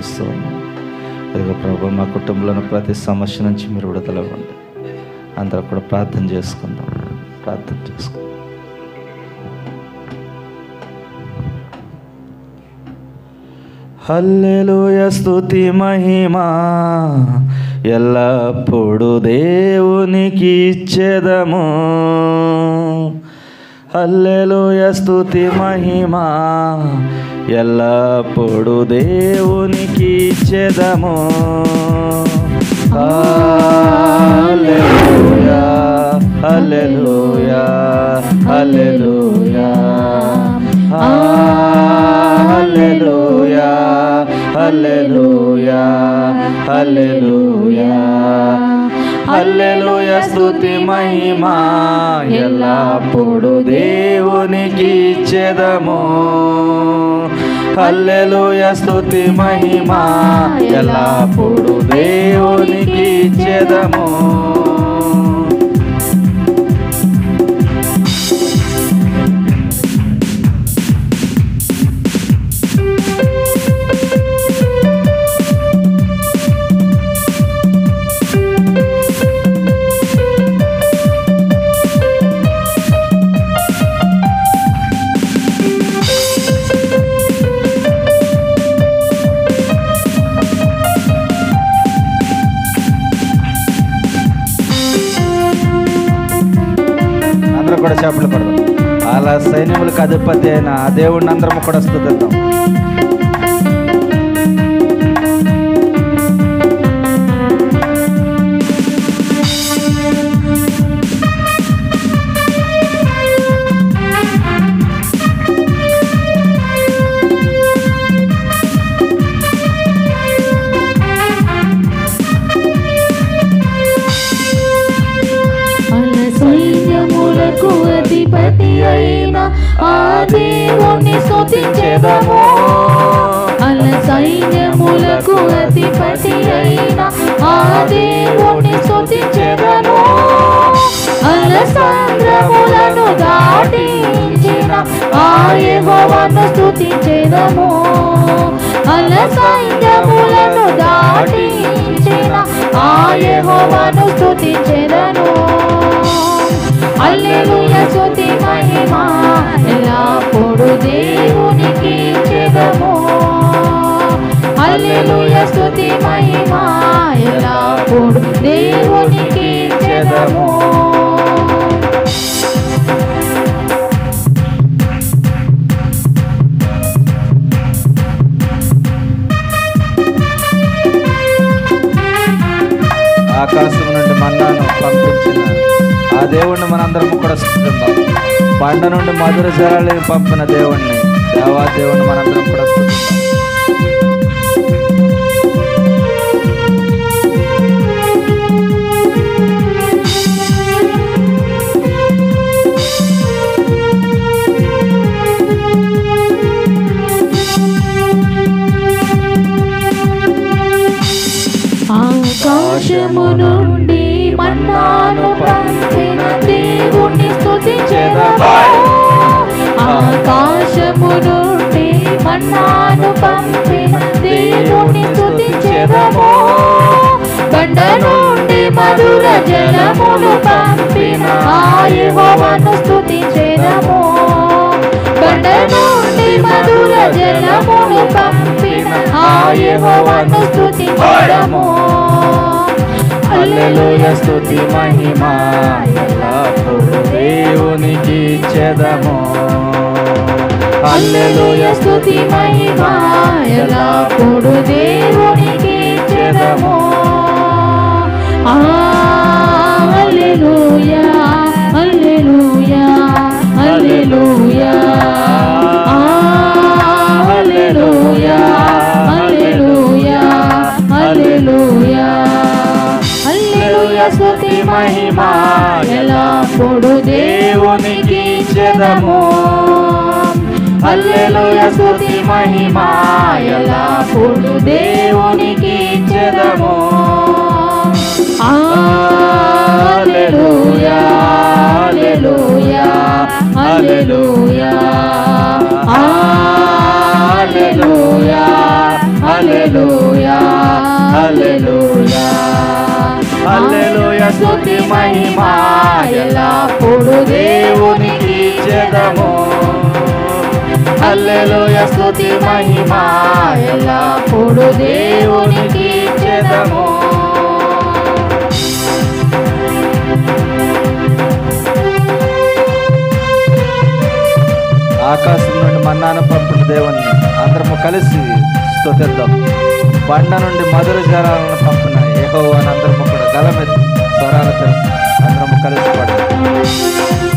స్తుతిస్తూ ఉన్నాం. ఇదిగో ప్రభు, మా కుటుంబంలో ప్రతి సమస్య నుంచి మీరు విడుదల ఇవ్వండి. అందరూ కూడా ప్రార్థన చేసుకుందాం. హల్లెలూయా, స్తుతి మహిమా ఎల్లప్పుడు దేవునికి ఇచ్చేదము. హల్లెలూయా, స్తుతి మహిమా ఎల్లప్పుడు దేవునికి ఇచ్చేదము. హల్లెలూయా, హల్లెలూయా, హల్లెలూయా, హల్లెలూయా, హల్లెలూయా, హల్లెలూయా, హల్లెలూయా, స్తుతి మహిమా ఎల్లప్పుడు దేవునికి ఇచ్చేదము. హల్లెలూయా, స్తుతి మహిమా ఎల్లప్పుడు దేవునికి ఇచ్చేదము. కూడా చేపలు పడదాం. అలా సైన్యములకు అధిపతి అయిన ఆ దేవుడిని అందరం కూడా స్తుతిద్దాం. అధిపతి అయిన ఆ దేవుని స్తుతించెదము. అల సైన్యములకు అధిపతి అయిన ఆ దేవుని స్తుతించెదము. అల సంద్రములను దాటించిన ఆ యెహోవాను స్తుతించెదము. అల సైన్యములను దాటించిన ఆ యెహోవాను స్తుతించెదను. హల్లెలూయా, స్తుతి మహిమా ఎల్లప్పుడు దేవునికి ఇచ్చెదము. హల్లెలూయా, స్తుతి మహిమా ఎల్లప్పుడు దేవునికి ఇచ్చెదము. ఆకాశం నుండి మన్నాను పంపించిన ఆ దేవుణ్ణి మనందరము కూడా స్తుతిద్దాం. బండ నుండి మధుర జలాలను పంపిన దేవుణ్ణి, దేవాదేవుణ్ణి మనందరం కూడా స్తుతిద్దాం. ఆకాశము నుండి మన్నాను పంపిన దేవుణ్ణి స్తుతించెదము. ఆకాశము నుండి మన్నాను పంపిన దేవుణ్ణి స్తుతించెదము. బండ నుండి మధుర జలములు పంపిన ఆ యెహోవాను స్తుతించెదము. బండ నుండి మధుర జలములు పంపిన ఆ యెహోవాను స్తుతించెదము. హల్లెలూయా, స్తుతి మహిమా ఎల్లప్పుడు దేవునికి ఇచ్చెదము. హల్లెలూయా, స్తుతి మహిమా ఎల్లప్పుడు దేవునికి ఇచ్చెదము. హల్లెలూయా, హల్లెలూయా, హల్లెలూయా, హల్లెలూయా, హల్లెలూయా, హల్లెలూయా, హల్లెలూయా, స్తుతి మహిమా ఎల్లప్పుడు దేవునికి ఇచ్చెదము. హల్లెలూయా, స్తుతి మహిమా ఎల్లప్పుడు దేవునికి ఇచ్చెదము. హల్లెలూయా, హల్లెలూయా, హల్లెలూయా, హల్లెలూయా, హల్లెలూయా, హల్లెలూయా హల్లెలూయా హల్లెలూయా స్తుతి మహిమ ఎల్లప్పుడూ దేవునికి ఇచ్చెదము. హల్లెలూయా స్తుతి మహిమ ఎల్లప్పుడూ దేవునికి ఇచ్చెదము. ఆకాశం నుండి మన్నాను పంపిన దేవుణ్ణి అందరము కలిసి స్తుతిద్దాం. బండ నుండి మధుర జలాలను పంపిన యెహోవాను అందరము కూడా గలమెత్తి స్వరాలతో అందరము కలిసి పాడదాం.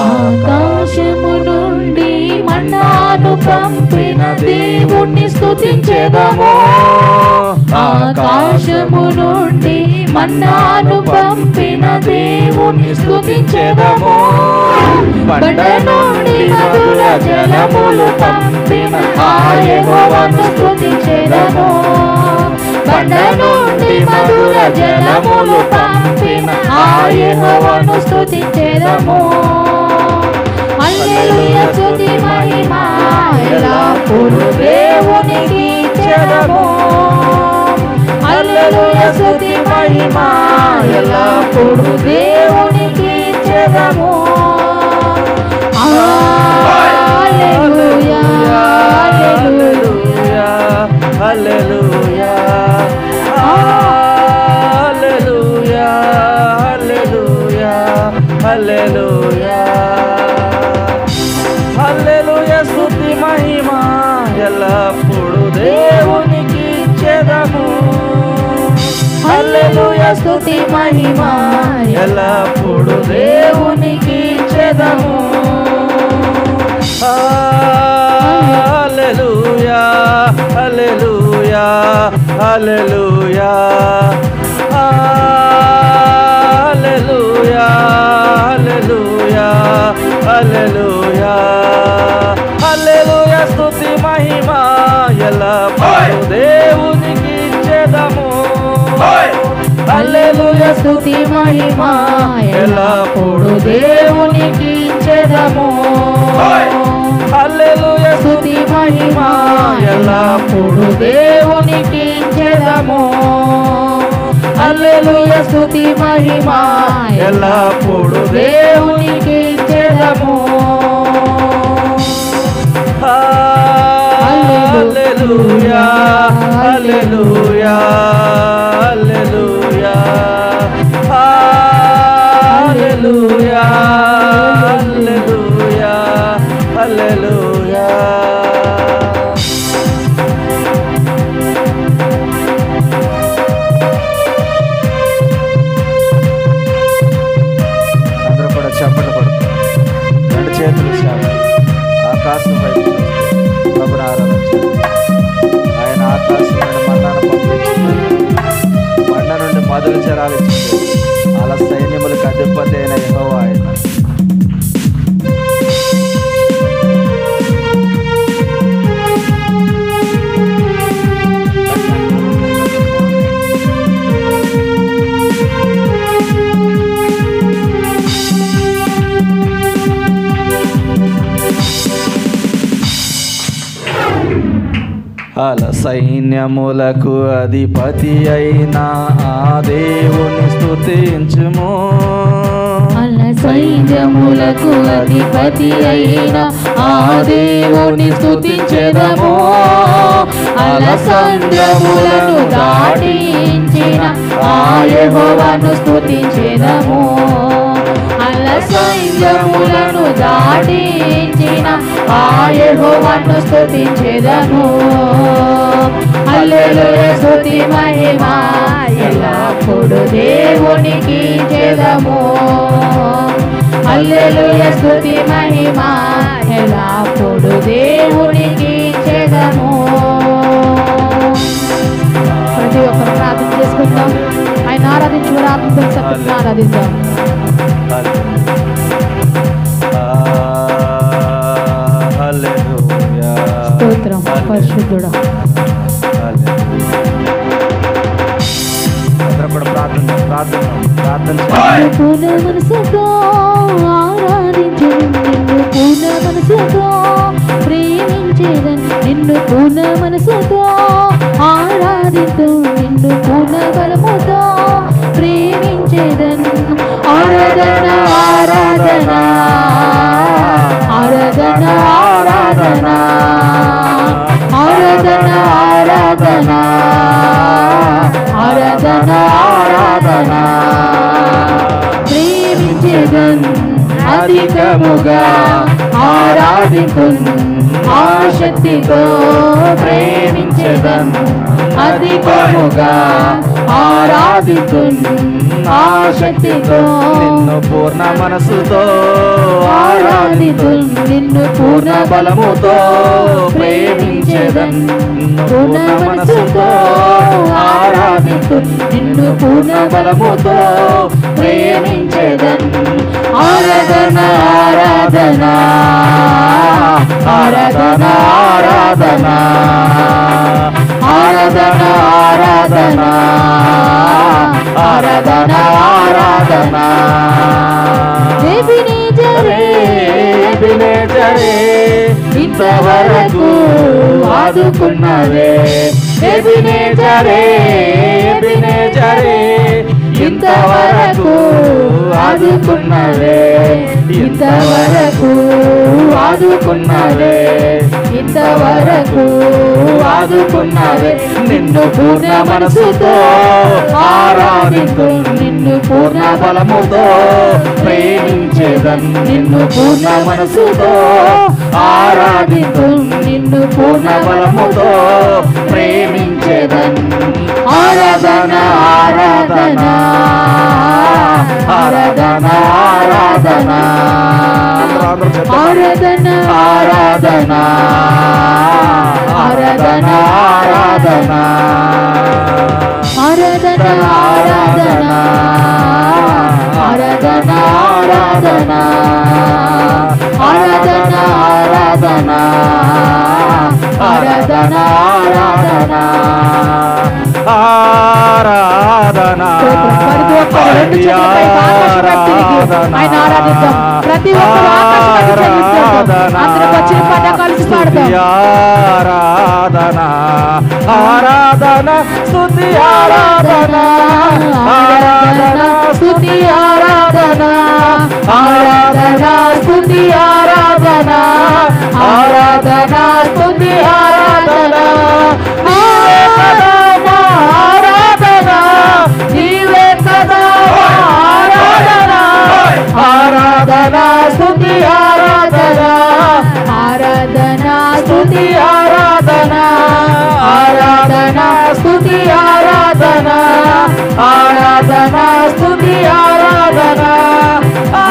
ఆకాశము నుండి మన్నాను పంపిన దేవుణ్ణి స్తుతించెదము. ఆకాశము నుండి మన్నాను పంపిన దేవుణ్ణి స్తుతించెదము. బండ నుండి మధుర జలములు పంపిన ఆ యెహోవాను స్తుతించెదము. బండ నుండి మధుర జలములు పంపిన ఆ యెహోవాను స్తుతించెదము. హల్లెలూయా స్తుతి మహిమ ఎల్లప్పుడూ దేవునికి ఇచ్చెదము. హల్లెలూయా స్తుతి మహిమ ఎల్లప్పుడూ దేవునికి ఇచ్చెదము. హల్లెలూయా హల్లెలూయా హల్లెలూయా హల్లెలూయా హల్లెలూయా హల్లెలూయా హల్లెలూయా స్తుతి మహిమ ఎల్లప్పుడూ దేవునికి ఇచ్చెదము. హల్లెలూయా స్తుతి మహిమ ఎల్లప్పుడూ దేవునికి ఇచ్చెదము. హల్లెలూయా హల్లెలూయా హల్లెలూయా హల్లెలూయా హల్లెలూయా హల్లెలూయా హల్లెలూయా స్తుతి మహిమ ఎల్లప్పుడూ దేవునికి ఇచ్చెదము. హల్లెలూయా స్తుతి మహిమ ఎల్లప్పుడూ దేవునికి ఇచ్చెదము. హల్లెలూయా స్తుతి మహిమ ఎల్లప్పుడూ దేవునికి ఇచ్చెదము. హల్లెలూయా స్తుతి మహిమ ఎల్లప్పుడూ దేవునికి ఇచ్చెదము. హల్లెలూయా హల్లెలూయా హల్లెలూయా హల్లెలూయా హల్లెలూయా హల్లెలూయా. అందరూ కూడా చప్పట్లు కొడతారు. రెండు చేతులు చాలు ఆకాశం వైపు చూస్తూ ప్రభుని ఆరాధించాలి. ఆయన ఆకాశం నుండి మన్నాను పంపించాడు. బండ నుండి మధుర జలాలు ఇచ్చాడు. అలా సైన్యములకు అధిపతి అయిన యెహోవా ఆయన. అల సైన్యములకు అధిపతి అయిన ఆ దేవుని స్తుతించుము. అల సైన్యములకు అధిపతి అయిన ఆ దేవుని స్తుతించెదము. అల సంద్రములను దాటించిన ఆ యెహోవాను స్తుతించెదము. అల సైన్యములను దాటించిన ఆ యెహోవాను స్తుతించెదము. హల్లెలూయా స్తుతి మహిమ ఎల్లప్పుడూ దేవునికి ఇచ్చెదము. హల్లెలూయా స్తుతి మహిమ ఎల్లప్పుడూ దేవునికి ఇచ్చెదము. ప్రతి ఒక్కరు ప్రార్థన చేసుకుందాం. ఆయన ఆరాధించు వారు ఆత్మతో సత్యంతో ఆరాధిద్దాం. స్తోత్రం పరిశుద్ధుడా. పూర్ణ మనసుతో ఆరాధించెదను నిన్ను, పూర్ణ మనసుతో ప్రేమించెదను నిన్ను, పూర్ణ మనసుతో ఆరాధించు నిన్ను, పూర్ణ బలముతో ప్రేమించెదను. ఆరాధన ఆరాధన ఆరాధన ఆరాధన ఆరాధన ఆరాధన ఆరాధన ఆరాధన ప్రేమించెదను అధికముగా ఆరాధింతును ఆశక్తితో ప్రేమించెదను అధికముగా ఆరాధింతును ఆశక్తితో నిన్ను పూర్ణ మనసుతో ఆరాధింతును నిన్ను పూర్ణ బలముతో ప్రేమించెదను పూర్ణ మనసుతో ఆరాధింతును నిన్ను పూర్ణ బలముతో ప్రేమించెదను. ఆరాధన ఆరాధన ఆరాధన ఆరాధన ఆరాధన ఆరాధన ఆరాధన ఆరాధన ఎబినేజరే ఇంతవరకు ఆదుకున్నవే, ఎబినేజరే ఇంతవరకు ఆదుకున్నవే, ఇంతవరకు ఆదుకున్నవే, ఇంతవరకు ఆదుకున్నవే. నిన్ను పూర్ణ మనసుతో ఆరాధింతు నిన్ను పూర్ణ బలముతో ప్రేమించెదను నిన్ను పూర్ణ మనసుతో ఆరాధింతు నిన్ను పూర్ణ బలముతో ప్రేమించెదను. ఆరాధన ఆరాధన ఆరాధన ఆరాధన ఆరాధన ఆరాధన ఆరాధన ఆరాధన ఆరాధన ఆరాధన ఆరాధన ఆరాధన ఆరాధన ఆరాధన ఆరాధన ఆరాధన ఆరాధన. ప్రతి ఒక్కరు ఆరాధిద్దాం. ప్రతి ఒక్కరు అందరూ వచ్చిన పాట కలిసి పాడదాం. ఆరాధన ఆరాధన స్తుతి ఆరాధన ఆరాధన స్తుతి ఆరాధన ఆరాధన స్తుతి ఆరాధన ఆరాధన స్తుతి ఆరాధన నీవే కదా ఆరాధన ఆరాధన స్తుతి ఆరాధన ఆరాధన స్తుతి ఆరాధన ఆరాధన స్తుతి ఆరాధన ఆరాధన స్తుతి ఆరాధన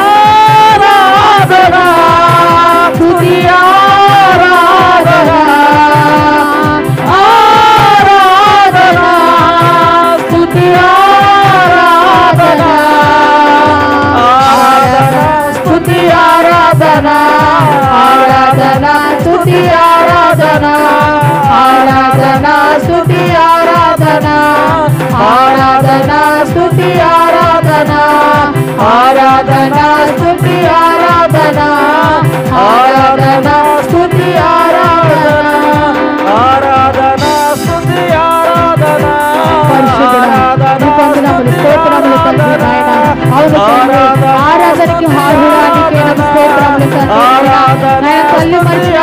ఆరాధన స్తుతి ఆరాధన ఆరాధన స్తుతి ఆరాధన ఆరాధన స్తుతి ఆరాధన ఆరాధన స్తుతి ఆరాధన ఆరాధన స్తుతి ఆరాధన ఆరాధన స్తుతి ఆరాధన ఆరాధన స్తుతి ఆరాధన ఆరాధన స్తుతి ఆరాధన ఆరాధన స్తుతి ఆరాధన ఆరాధనకి హాజరానికి స్తోత్రములు తల్లి మరిచిన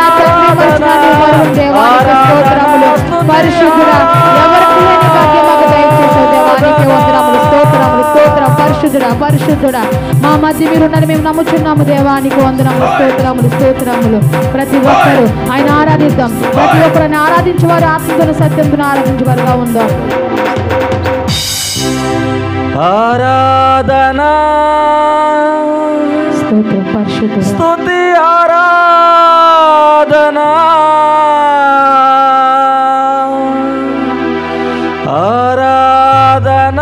పరిశుద్ధుడా ఎవరికి లేని భాగ్యం మాకు దయచేసావు దేవానికి వందనములు స్తోత్రములు స్తోత్రం పరిశుద్ధుడా పరిశుద్ధుడా మా మధ్య మీరున్నది మేము నమ్ముచున్నాము దేవానికి వందనములు స్తోత్రములు స్తోత్రములు. ప్రతి ఒక్కరు ఆయన ఆరాధిద్దాం. ప్రతి ఒక్కరిని ఆరాధించేవారు ఆత్మతో సత్యంతో ఆరాధించేవారుగా ఉందాం. ఆరాధన స్తోత్రం పరిశుద్ధుడా స్తుతి ఆరాధన ఆరాధన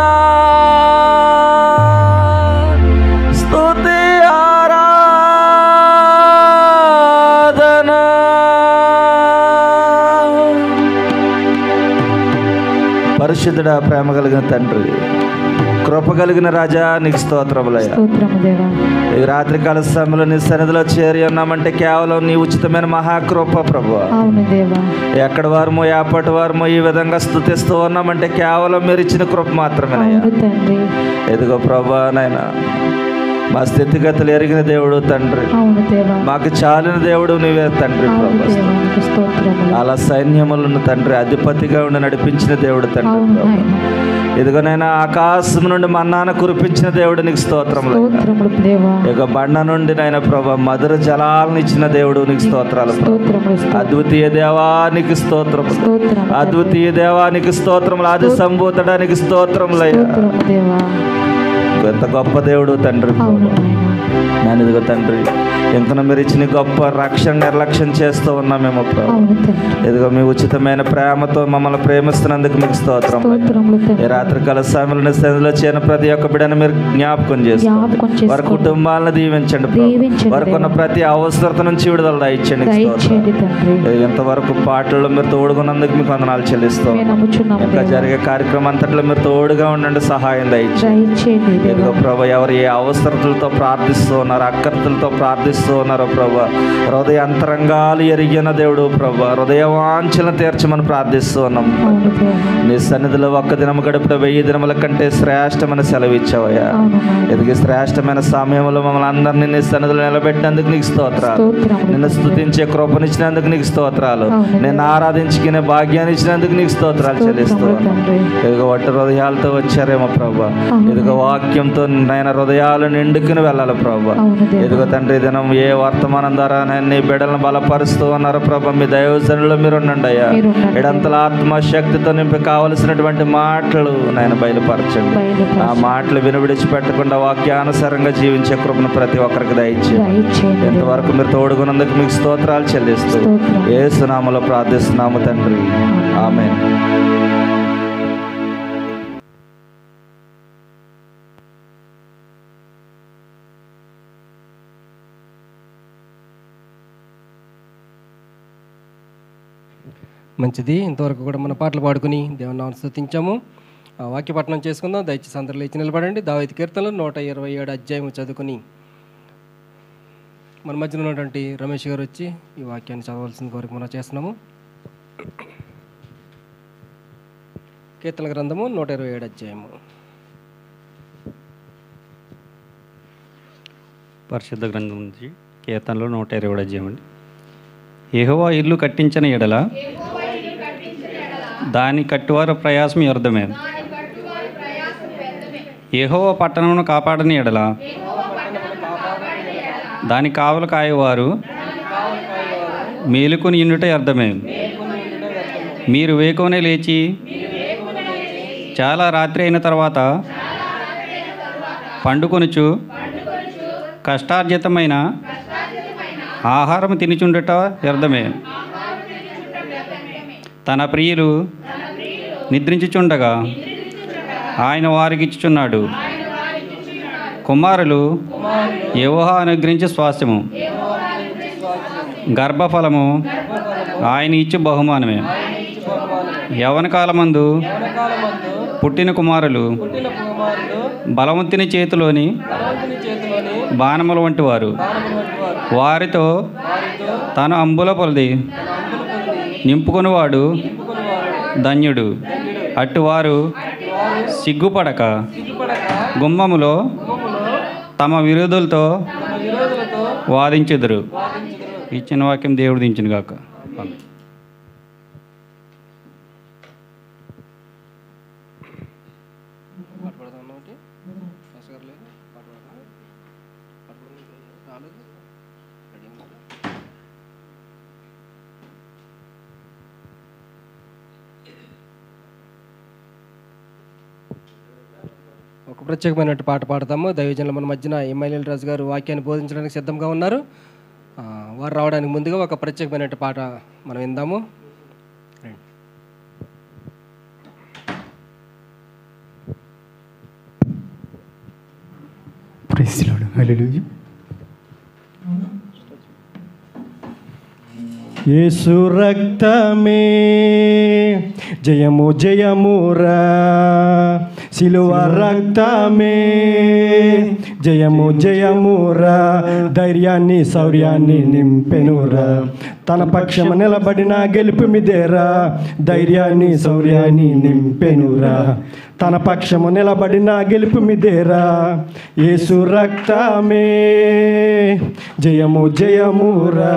స్తుతి ఆరాధన. పరిశుద్ధుడా, ప్రేమ కలిగిన తండ్రి, కృప కలిగిన రాజా, నీకు స్తోత్రములయ్యా. ఈ రాత్రికాల సమయంలో నీ సన్నిధిలో చేరి ఉన్నామంటే కేవలం నీ ఉచితమైన మహాకృప ప్రభువా. ఎక్కడ వారమో ఎప్పటి వారమో ఈ విధంగా స్తుతిస్తూ ఉన్నామంటే కేవలం మీరు ఇచ్చిన కృప మాత్రమేనయ్యా. ఎదుగో ప్రభువా నాయనా, మా స్థితిగతులు ఎరిగిన దేవుడు తండ్రి, మాకు చాలిన దేవుడు నీవే తండ్రి. అలా సైన్యములను తండ్రి అధిపతిగా ఉండి నడిపించిన దేవుడు తండ్రి. ఇదిగోనైనా ఆకాశం నుండి మన్నాను కురిపించిన దేవుడు నీకు స్తోత్రములు. ఇక బండ నుండి నాయన ప్రభా మధుర జలాలను ఇచ్చిన దేవుడు నీకు స్తోత్రాలు. అద్వితీయ దేవానికి స్తోత్రములు, అద్వితీయ దేవానికి స్తోత్రములు, ఆది సంభూతడానికి స్తోత్రములయ్యా. ఎంత గొప్ప దేవుడు తండ్రి. నేను ఇదిగో తండ్రి, ఇంకా మీరు ఇచ్చిన గొప్ప రక్షణ నిర్లక్ష్యం చేస్తూ ఉన్నామేమో ప్రభు. ఇదిగో మీ ఉచితమైన ప్రేమతో మమ్మల్ని ప్రేమిస్తున్నందుకు మీకు స్తోత్రం. ఈ రాత్రికాల సమయంలో సన్నిధిలో చేరిన ప్రతి ఒక్క బిడ్డను మీరు జ్ఞాపకం చేసుకోండి. వారి కుటుంబాలను దీవించండి ప్రభు. వారికి ఉన్న ప్రతి అవసరత నుంచి విడుదల దయచేయండి. ఇంతవరకు పాటల్లో మీరు తోడుకున్నందుకు మీకు వందనాలు చెల్లిస్తాం. ఇంకా జరిగే కార్యక్రమం అంతట్లో మీరు తోడుగా ఉండండి, సహాయం దయచేయండి. ఇదిగో ప్రభు, ఎవరు ఏ అవసరతలతో ప్రార్థిస్తూ ఉన్నారు, అక్కర్తలతో ప్రార్థిస్తూ ఉన్నారో ప్రభా, హృదయ అంతరంగాలు ఎరిగిన దేవుడు ప్రభా, హృదయ వాంఛలను తీర్చమని ప్రార్థిస్తూ ఉన్నాం. నీ సన్నిధిలో ఒక్క దినం గడిపిన 1000 దినముల కంటే శ్రేష్టమైన సెలవు ఇచ్చావయ్యా. ఎదిగి శ్రేష్టమైన సమయంలో మమ్మల్ని అందరినీ నీ సన్నిధిలో నిలబెట్టినందుకు నీకు స్తోత్రాలు. నిన్ను స్తుతించే కృపనిచ్చినందుకు నీకు స్తోత్రాలు. నిన్ను ఆరాధించుకునే భాగ్యాన్ని ఇచ్చినందుకు నీకు స్తోత్రాలు చెల్లిస్తూ ఉన్నాం. ఇదిగో వట్టి హృదయాలతో వచ్చారేమో ప్రభా, ఇదిగో వాక్యంతో నాయన హృదయాలు నిండుకుని వెళ్ళాలి ప్రభా. ఇదిగో తండ్రి, దినం ఏ వర్తమానం ద్వారా నీ బిడ్డలను బలపరుస్తూ ఉన్నారు ప్రభా. మీ దైవజనుల్లో మీరు ఉండండి అయ్యా. ఇడంతల ఆత్మశక్తితో నింపి కావలసినటువంటి మాటలు నాయన బయలుపరచండి. ఆ మాటలు విడిచిపెట్టకుండా వాక్యానుసారంగా జీవించే కృపను ప్రతి ఒక్కరికి దయచేయండి. ఎంతవరకు మీరు తోడుగున్నందుకు మీకు స్తోత్రాలు చెల్లిస్తూ యేసు నామములో ప్రార్థిస్తున్నాము తండ్రి, ఆమేన్. మంచిది. ఇంతవరకు కూడా మన పాటలు పాడుకుని దేవుని నామమును స్తుతించాము. వాక్యపఠనం చేసుకుందాం. దయచేసి అందరూ లేచి నిలబడండి. దావీదు కీర్తనలు 127 అధ్యాయం చదువుకుని మన మధ్యన ఉన్నటువంటి రమేష్ గారు వచ్చి ఈ వాక్యాన్ని చదవాల్సిన కోరిక మనం చేస్తున్నాము. కీర్తన గ్రంథము 127 అధ్యాయము. పరిశుద్ధ గ్రంథం నుంచి కీర్తనలో 127 అధ్యాయం అండి. యెహోవా ఇల్లు కట్టించిన ఎడల దాని కట్టువారు ప్రయాసం వ్యర్థమే. యెహోవా పట్టణమును కాపాడని ఎడల దాని కావలు కాయవారు మేలుకొని ఇండుట వ్యర్థమే. మీరు వేకువనే లేచి చాలా రాత్రి అయిన తర్వాత పండుకొనుచు కష్టార్జితమైన ఆహారం తినిచుండుట వ్యర్థమే. తన ప్రియులు నిద్రించుచుండగా ఆయన వారికి ఇచ్చుచున్నాడు. కుమారులు యెహోవా అనుగ్రహించే స్వాస్థ్యము, గర్భఫలము ఆయన ఇచ్చు బహుమానమే. యవ్వన కాలమందు పుట్టిన కుమారులు బలవంతుని చేతిలోని బాణముల వంటి వారు. వారితో తన అంబుల పొలది నింపుకొనివాడు ధన్యుడు. అట్టువారు సిగ్గుపడక గుమ్మములో తమ విరోధులతో వాదించెదరు. ఇచ్చిన వాక్యం దేవుడు దించును గాక. ఒక ప్రత్యేకమైనటువంటి పాట పాడతాము. దైవజనులు మన మధ్యన ఎమ్మెల్యేల రాజు గారు వాక్యాన్ని బోధించడానికి సిద్ధంగా ఉన్నారు. వారు రావడానికి ముందుగా ఒక ప్రత్యేకమైనటువంటి పాట మనం విందాము. Praise the lord. Hallelujah. Yesu రక్తమే జయము జయమురా, సిలువ రక్తమే జయము జయమురా, ధైర్యాన్ని శౌర్యాన్ని నింపెనురా, తన పక్షము నిలబడిన గెలుపు మిదేరా, ధైర్యాన్ని శౌర్యాన్ని నింపెనురా, తన పక్షము నిలబడిన గెలుపు మిదేరా, యేసు రక్తమే జయము జయమురా,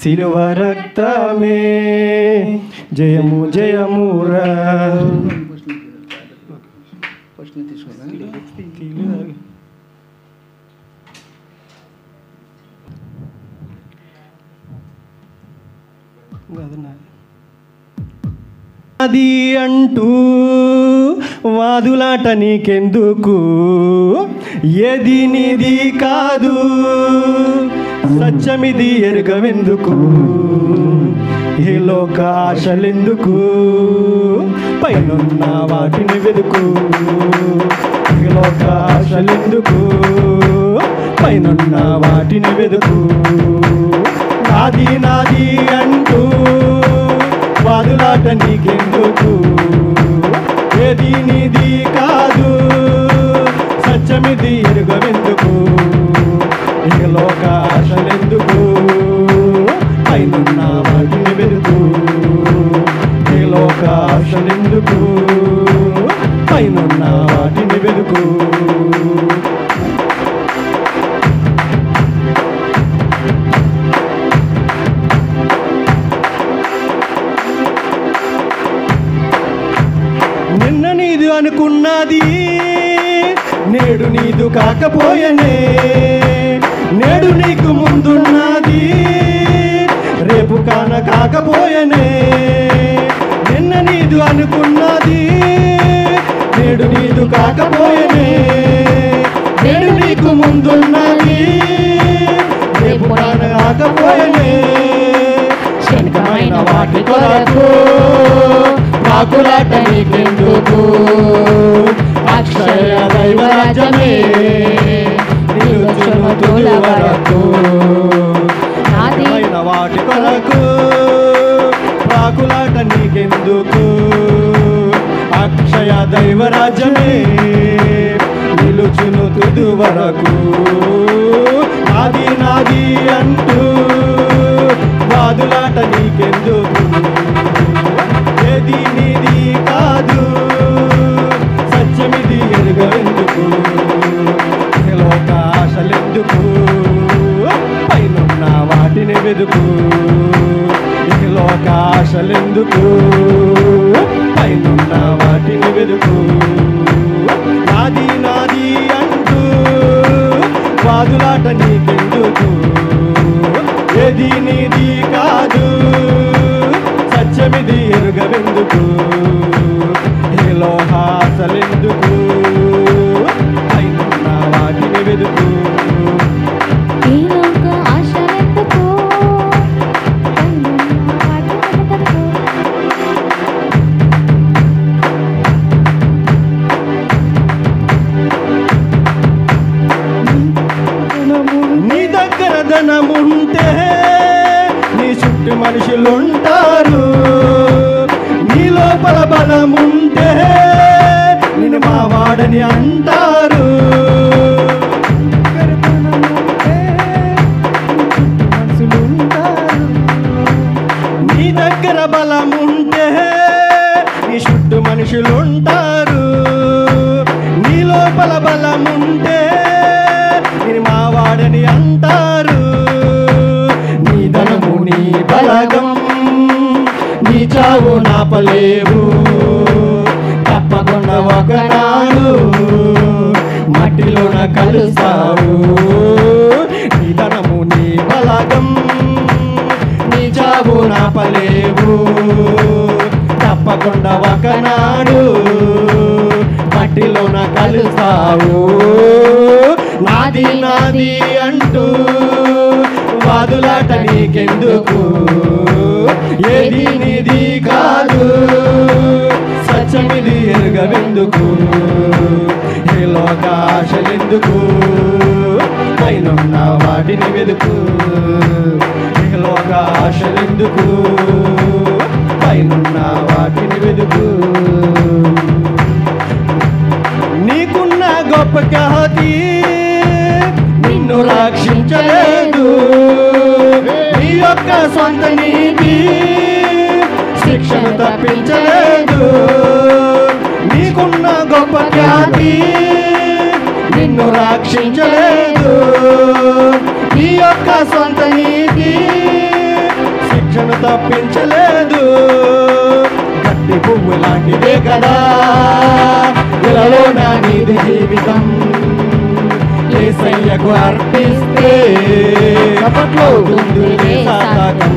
సిలువ రక్తమే జయము జయమురా. అది అంటూ వాదులాట నీకెందుకు, ఏది నీది కాదు, సత్యమిది ఎరుగవెందుకు, ఈ లోక ఆశలెందుకు, పైనున్న వాటిని వెదుకు, ఈ లోక ఆశలెందుకు, పైనున్న వాటిని వెదుకు, నాది నాది అంటూ వాదులాట నీకెందుకు, ఏది నీది కాదు, సత్యమిది ఎరుగవెందుకు, ఈ లోక ఆశలెందుకు, పైనున్న వాటిని వెదుకు, ఈ లోక ఆశలెందుకు, పైనున్న వాటిని వెదుకు. నిన్న నీదు అనుకున్నది నేడు నీదు కాకపోయనే, నేడు నీకు ముందున్నది రేపు కాన కాకపోయనే, నిన్న నీదు అనుకున్నది నేడు నీదు కాకపోయనే, నేడు నీకు ముందున్నది రేపు కాన కాకపోయనే, క్షణికమైన వాటి కొరకు పాకులాట నీకెందుకు, అక్షయ దైవరాజ్యమే నిలుచును తుది వరకు, క్షణికమైన వాటి కొరకు పాకులాట నీకెందుకు, అక్షయ దైవరాజ్యమే నిలుచును తుది వరకు, నాది నాది అంటూ వాదులాట నీకెందుకు, ఏది నీది కాదు, సత్యమిది ఎరుగవెందుకు, లోక ఆశలెందుకు, పైనున్న వాటిని వెదుకు, లోక ఆశలెందుకు, పైనున్న వాటిని వెదుకు, నాది నాది అంటూ వాదులాట నీకెందుకు, ఏది నీది కాదు, సత్యమిది ఎరుగవెందుకు, ఈ లోక ఆశలెందుకు, పైనున్న వాటిని వెదుకు, ఈ లోక ఆశలెందుకు, పైనున్న వాటిని వెతుకు. నీ దగ్గర ధనముంటే నీ చుట్టూ మనుషులుంటారు, నీ లోపల బలముంటే నిన్ను మా వాడని అంటారు, నీ దగ్గర బలముంటే నీ చుట్టూ మనుషులుంటారు, నీ లోపల బలముంటే నిన్ను మా వాడని అంటారు, నీ ధనము నీ బలగం నీ చావు నాపలేవు, తప్పకుండా ఒకనాడు మట్టిలోన కలుస్తావు, నీ ధనము నీ బలగం నీ చావు నాపలేవు, తప్పకుండా ఒకనాడు మట్టిలోన కలుస్తావు, నాది నాది అంటూ వాదులాట నీకెందుకు, ఏది నీది కాదు, సత్యమిది ఎరుగవెందుకు, ఈ ఇహలోక ఆశలెందుకు, పైనున్న వాటిని వెదుకు. ఇహలోక ఆశలెందుకు, పైనున్న వాటిని వెదుకు. నీకున్న గొప్ప ఖ్యాతి నిన్ను రక్షించలేదు, నీ యొక్క సొంత నీతి శిక్షను తప్పించలేదు. నీకున్న గొప్ప ఖ్యాతి నిన్ను రక్షించలేదు, నీ యొక్క సొంత నీతి శిక్షను తప్పించలేదు. గట్టి పువ్వు లాంటిదే కదా ఇలాలో నా నీది జీవితం, యేసయ్యకు అర్పిస్తే అవుతుందిలే సార్థకం.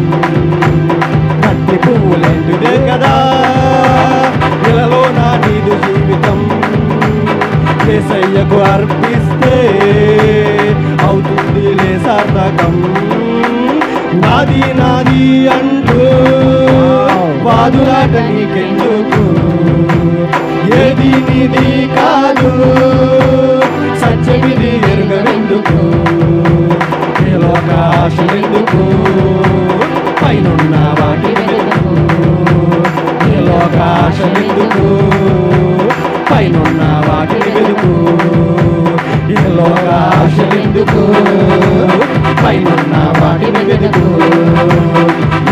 గట్టి పువ్వు లాంటిదే కదా ఇలాలో నా నీది జీవితం, యేసయ్యకు అర్పిస్తే అవుతుందిలే సార్థకం. నాది నాది అంటూ వాదులాట నీకెందుకు, ఏది నీది కాదు సత్యమిది ఎరుగవెందుకు. ఇహలోక ఆశలెందుకు, పైనున్న వాటిని వెతుకు. ఇహలోక ఆశలెందుకు, పైనున్న వాటిని వెతుకు. ఇహలోక ఆశలెందుకు, పైనున్న వాటిని వెతుకు.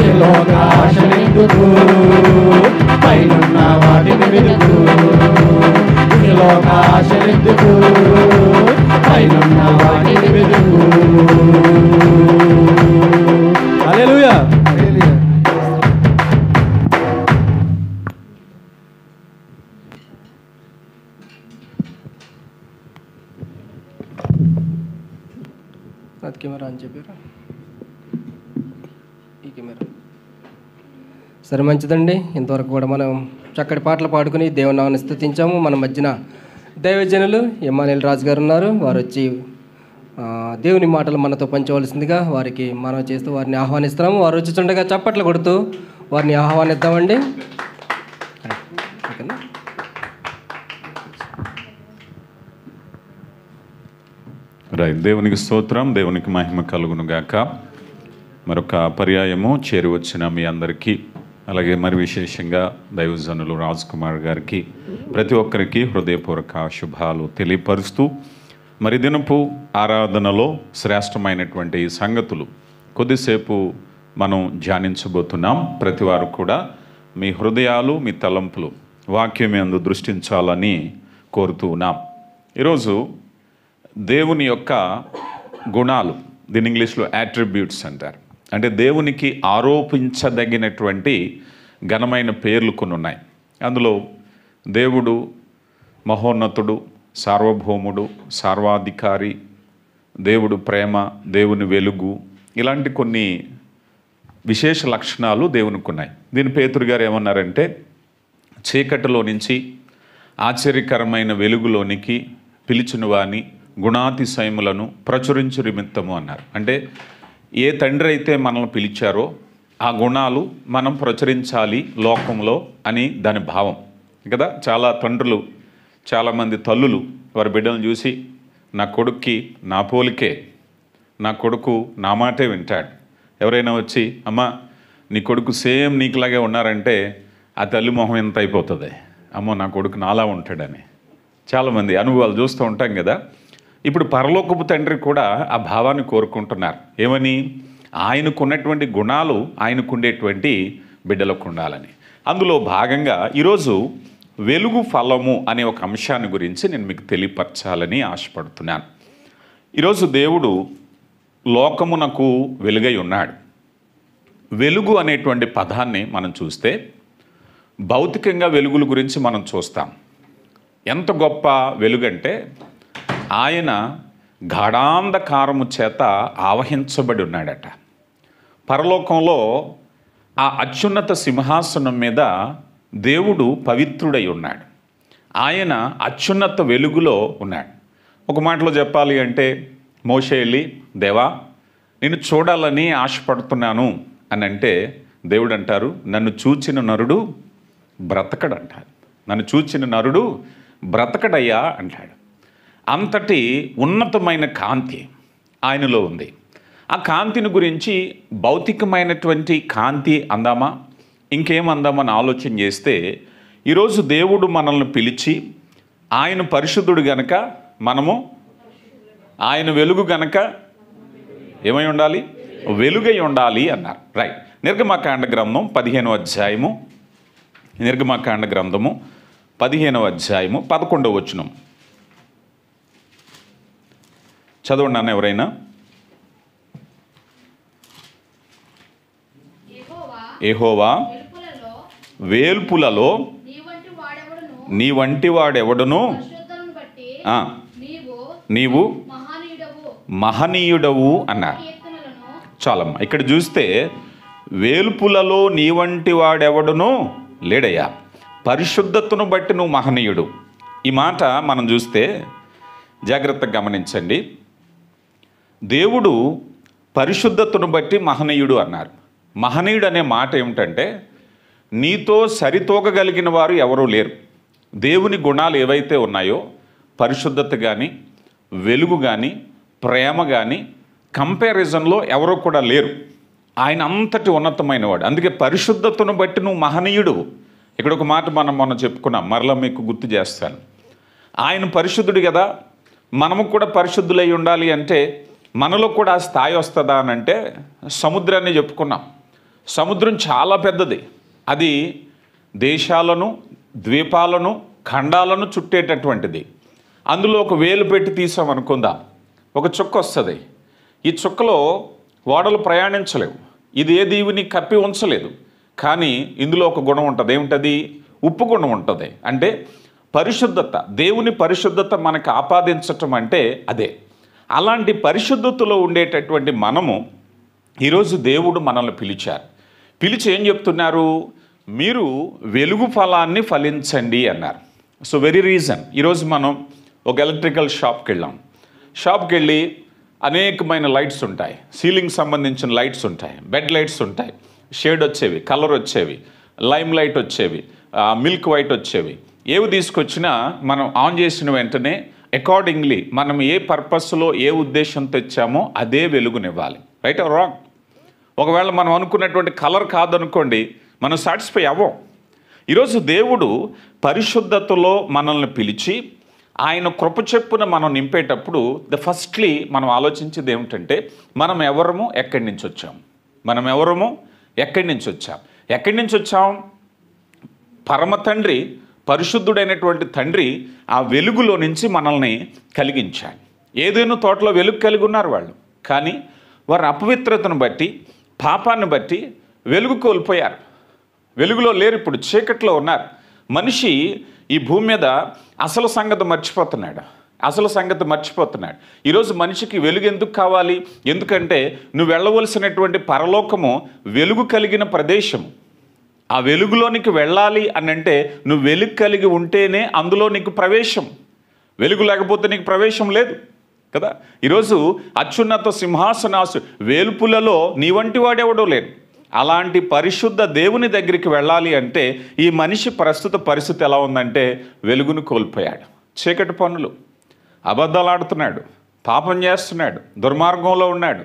ఇహలోక ఆశలెందుకు, పైనున్న వాటిని వెతుకు. ఇహలోక ఆశలెందుకు, పైనున్న వాటిని వెతుకు. హల్లెలూయా. అది కెమెరా అని చెప్పారు, ఈ కెమెరా. సరే, మంచిదండి. ఇంతవరకు కూడా మనం చక్కటి పాటలు పాడుకుని దేవుని నామమును స్తుతించాము. మన మధ్యన దైవజనులు ఇమ్మానుయేల్ రాజు గారు ఉన్నారు. వారు వచ్చి దేవుని మాటలు మనతో పంచవలసిందిగా వారికి మనం చేస్తూ వారిని ఆహ్వానిస్తున్నాము. వారు వచ్చుచుండగా చప్పట్లు కొడుతూ వారిని ఆహ్వానిద్దామండి. ఓకేనా? దేవునికి స్తోత్రం, దేవునికి మహిమ కలుగును గాక. మరొక పర్యాయము చేరి వచ్చిన మీ అందరికీ, అలాగే మరి విశేషంగా దైవజనులు రాజ్ కుమార్ గారికి, ప్రతి ఒక్కరికి హృదయపూర్వక శుభాలు తెలియపరుస్తూ, మరి దినపు ఆరాధనలో శ్రేష్టమైనటువంటి సంగతులు కొద్దిసేపు మనం ధ్యానించబోతున్నాం. ప్రతి వారు కూడా మీ హృదయాలు, మీ తలంపులు వాక్యం యందు దృష్టించాలని కోరుతూ ఉన్నాం. ఈరోజు దేవుని యొక్క గుణాలు, దీని ఇంగ్లీష్లో యాట్రిబ్యూట్స్ అంటారు. అంటే దేవునికి ఆరోపించదగినటువంటి ఘనమైన పేర్లు కొన్ని ఉన్నాయి. అందులో దేవుడు మహోన్నతుడు, సార్వభౌముడు, సర్వాధికారి, దేవుడు ప్రేమ, దేవుని వెలుగు, ఇలాంటి కొన్ని విశేష లక్షణాలు దేవునికి ఉన్నాయి. దీని పేతురు గారు ఏమన్నారంటే, చీకటిలో నుంచి ఆశ్చర్యకరమైన వెలుగులోనికి పిలిచిన వాని గుణాతిశయములను ప్రచురించు నిమిత్తము అన్నారు. అంటే ఏ తండ్రి అయితే మనల్ని పిలిచారో ఆ గుణాలు మనం ప్రచురించాలి లోకంలో అని దాని భావం కదా. చాలా తండ్రులు, చాలామంది తల్లులు వారి బిడ్డలను చూసి, నా కొడుక్కి నా పోలికే, నా కొడుకు నా మాటే వింటాడు. ఎవరైనా వచ్చి, అమ్మ నీ కొడుకు సేమ్ నీకులాగే ఉన్నారంటే ఆ తల్లి మొహం ఎంత అయిపోతుంది, అమ్మో నా కొడుకు నాలా ఉంటాడని. చాలామంది అనుభవాలు చూస్తూ ఉంటాం కదా. ఇప్పుడు పరలోకపు తండ్రి కూడా ఆ భావాన్ని కోరుకుంటున్నారు. ఏమని? ఆయనకున్నటువంటి గుణాలు ఆయనకుండేటువంటి బిడ్డలకు ఉండాలని. అందులో భాగంగా ఈరోజు వెలుగు ఫలము అనే ఒక అంశాన్ని గురించి నేను మీకు తెలియపరచాలని ఆశపడుతున్నాను. ఈరోజు దేవుడు లోకమునకు వెలుగై ఉన్నాడు. వెలుగు అనేటువంటి పదాన్ని మనం చూస్తే భౌతికంగా వెలుగుల గురించి మనం చూస్తాం. ఎంత గొప్ప వెలుగంటే ఆయన గాఢాంధకారము చేత ఆవహించబడి ఉన్నాడట. పరలోకంలో ఆ అత్యున్నత సింహాసనం మీద దేవుడు పవిత్రుడై ఉన్నాడు. ఆయన అత్యున్నత వెలుగులో ఉన్నాడు. ఒక మాటలో చెప్పాలి అంటే, మోషే వెళ్ళి, దేవా నేను చూడాలని ఆశపడుతున్నాను అని అంటే దేవుడు అంటారు, నన్ను చూచిన నరుడు బ్రతకడు అంటాడు. నన్ను చూచిన నరుడు బ్రతకడయ్యా అంటాడు. అంతటి ఉన్నతమైన కాంతి ఆయనలో ఉంది. ఆ కాంతిని గురించి భౌతికమైనటువంటి కాంతి అందామా, ఇంకేమందామని ఆలోచన చేస్తే, ఈరోజు దేవుడు మనల్ని పిలిచి ఆయన పరిశుద్ధుడు గనక మనము ఆయన వెలుగు గనక ఏమై ఉండాలి? వెలుగై ఉండాలి అన్నారు. రైట్. నిర్గమకాండ గ్రంథం 15వ అధ్యాయము, నిర్గమకాండ గ్రంథము 15వ అధ్యాయము 11వ వచనం చదవండి అన్న ఎవరైనా. యెహోవా వేల్పులలో నీ వంటి వాడెవడును నీవు మహనీయుడవు అన్నారు. చాలమ్మా, ఇక్కడ చూస్తే వేల్పులలో నీ వంటి వాడెవడును లేడయ్యా, పరిశుద్ధతను బట్టి నువ్వు మహనీయుడు. ఈ మాట మనం చూస్తే జాగ్రత్తగా గమనించండి. దేవుడు పరిశుద్ధతను బట్టి మహనీయుడు అన్నారు. మహనీయుడు అనే మాట ఏమిటంటే, నీతో సరితూగగలిగిన వారు ఎవరూ లేరు. దేవుని గుణాలు ఏవైతే ఉన్నాయో, పరిశుద్ధత కానీ, వెలుగు కానీ, ప్రేమ కానీ, కంపారిజన్లో ఎవరూ కూడా లేరు. ఆయన అంతటి ఉన్నతమైన వాడు. అందుకే పరిశుద్ధతను బట్టి నువ్వు మహనీయుడు. ఇక్కడ ఒక మాట మనం మొన్న చెప్పుకున్నాం, మరలా మీకు గుర్తు చేస్తాను. ఆయన పరిశుద్ధుడు కదా, మనము కూడా పరిశుద్ధులై ఉండాలి అంటే మనలో కూడా ఆ స్థాయి వస్తుందా అని అంటే, సముద్రాన్ని చెప్పుకున్నాం. సముద్రం చాలా పెద్దది. అది దేశాలను, ద్వీపాలను, ఖండాలను చుట్టేటటువంటిది. అందులో ఒక వేలు పెట్టి తీసామనుకుందాం, ఒక చుక్క వస్తుంది. ఈ చుక్కలో ఓడలు ప్రయాణించలేవు. ఇది ఏ దీవిని కప్పి ఉంచలేదు. కానీ ఇందులో ఒక గుణం ఉంటుంది. ఏమిటది? ఉప్పు గుణం ఉంటుంది. అంటే పరిశుద్ధత, దేవుని పరిశుద్ధత మనకు ఆపాదించటం అంటే అదే. అలాంటి పరిశుద్ధతలో ఉండేటటువంటి మనము ఈరోజు దేవుడు మనల్ని పిలిచారు. పిలిచి ఏం చెప్తున్నారు? మీరు వెలుగు ఫలాన్ని ఫలించండి అన్నారు. సో వెరీ రీజన్, ఈరోజు మనం ఒక ఎలక్ట్రికల్ షాప్కి వెళ్ళాం. షాప్కి వెళ్ళి అనేకమైన లైట్స్ ఉంటాయి, సీలింగ్ సంబంధించిన లైట్స్ ఉంటాయి, బెడ్ లైట్స్ ఉంటాయి, షేడ్ వచ్చేవి, కలర్ వచ్చేవి, లైమ్ లైట్ వచ్చేవి, మిల్క్ వైట్ వచ్చేవి. ఏవి తీసుకొచ్చినా మనం ఆన్ చేసిన వెంటనే అకార్డింగ్లీ మనం ఏ పర్పస్లో ఏ ఉద్దేశం తెచ్చామో అదే వెలుగునివ్వాలి. Right are wrong? ఒకవేళ మనం అనుకున్నటువంటి కలర్ కాదనుకోండి, మనం సాటిస్ఫై అవ్వం. ఈరోజు దేవుడు పరిశుద్ధతలో మనల్ని పిలిచి ఆయన కృప చెప్పున మనం నింపేటప్పుడు ఫస్ట్లీ మనం ఆలోచించేది ఏమిటంటే, మనం ఎవరము, ఎక్కడి నుంచి వచ్చాం? మనం ఎవరము, ఎక్కడి నుంచి వచ్చాం? ఎక్కడి నుంచి వచ్చాం? పరమ తండ్రి, పరిశుద్ధుడైనటువంటి తండ్రి ఆ వెలుగులో నుంచి మనల్ని కలిగించాడు. ఏదేనో తోటలో వెలుగు కలిగి ఉన్నారు వాళ్ళు, కానీ వారి అపవిత్రతను బట్టి, పాపాన్ని బట్టి వెలుగు కోల్పోయారు. వెలుగులో లేరు, ఇప్పుడు చీకట్లో ఉన్నారు. మనిషి ఈ భూమి మీద అసలు సంగతి మర్చిపోతున్నాడు. ఈరోజు మనిషికి వెలుగు ఎందుకు కావాలి? ఎందుకంటే నువ్వు వెళ్ళవలసినటువంటి పరలోకము వెలుగు కలిగిన ప్రదేశము. ఆ వెలుగులోనికి వెళ్ళాలి అని అంటే నువ్వు వెలుగు కలిగి ఉంటేనే అందులో నీకు ప్రవేశం. వెలుగు లేకపోతే నీకు ప్రవేశం లేదు కదా. ఈరోజు అత్యున్నత సింహాసనాసు వేల్పులలో నీ వంటి వాడెవడో లేడు. అలాంటి పరిశుద్ధ దేవుని దగ్గరికి వెళ్ళాలి అంటే ఈ మనిషి ప్రస్తుత పరిస్థితి ఎలా ఉందంటే, వెలుగును కోల్పోయాడు. చీకటి పనులు, అబద్ధాలు ఆడుతున్నాడు, పాపం చేస్తున్నాడు, దుర్మార్గంలో ఉన్నాడు,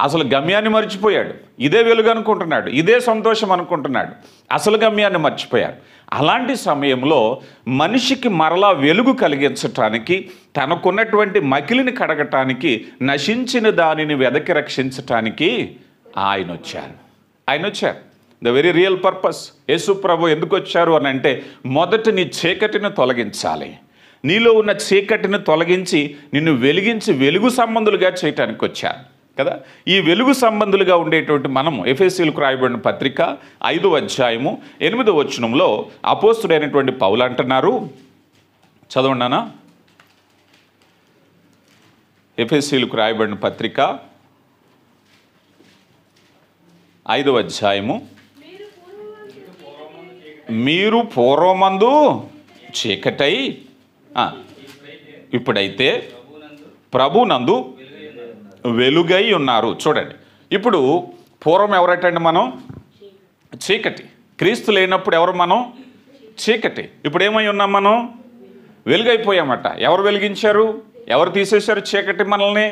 అసలు గమ్యాన్ని మర్చిపోయాడు. ఇదే వెలుగు అనుకుంటున్నాడు, ఇదే సంతోషం అనుకుంటున్నాడు, అసలు గమ్యాన్ని మర్చిపోయాడు. అలాంటి సమయంలో మనిషికి మరలా వెలుగు కలిగించటానికి, తనకున్నటువంటి మకిలిని కడగటానికి, నశించిన దానిని వెదకి రక్షించటానికి ఆయన వచ్చారు. The very real purpose. Yesu ప్రభు ఎందుకు వచ్చారు అని అంటే, మొదట నీ చీకటిని తొలగించాలి, నీలో ఉన్న చీకటిని తొలగించి నిన్ను వెలిగించి వెలుగు సంబంధులుగా చేయటానికి వచ్చారు కదా. ఈ వెలుగు సంబంధులుగా ఉండేటువంటి మనము ఎఫెసీయులకు రాయబడిన పత్రిక 5వ అధ్యాయము 8వ వచనంలో అపోస్తుడైనటువంటి పౌలు అంటున్నారు, చదవండి అన్న. ఎఫెసీయులకు రాయబడిన పత్రిక 5వ అధ్యాయము, మీరు పూర్వమందు చీకటై ఇప్పుడైతే ప్రభునందు వెలుగై ఉన్నారు. చూడండి, ఇప్పుడు పూర్వం ఎవరటండి? మనం చీకటి. క్రీస్తు లేనప్పుడు ఎవరు? మనం చీకటి. ఇప్పుడు ఏమై ఉన్నాం? మనం వెలుగైపోయామట. ఎవరు వెలిగించారు? ఎవరు తీసేశారు చీకటి మనల్ని?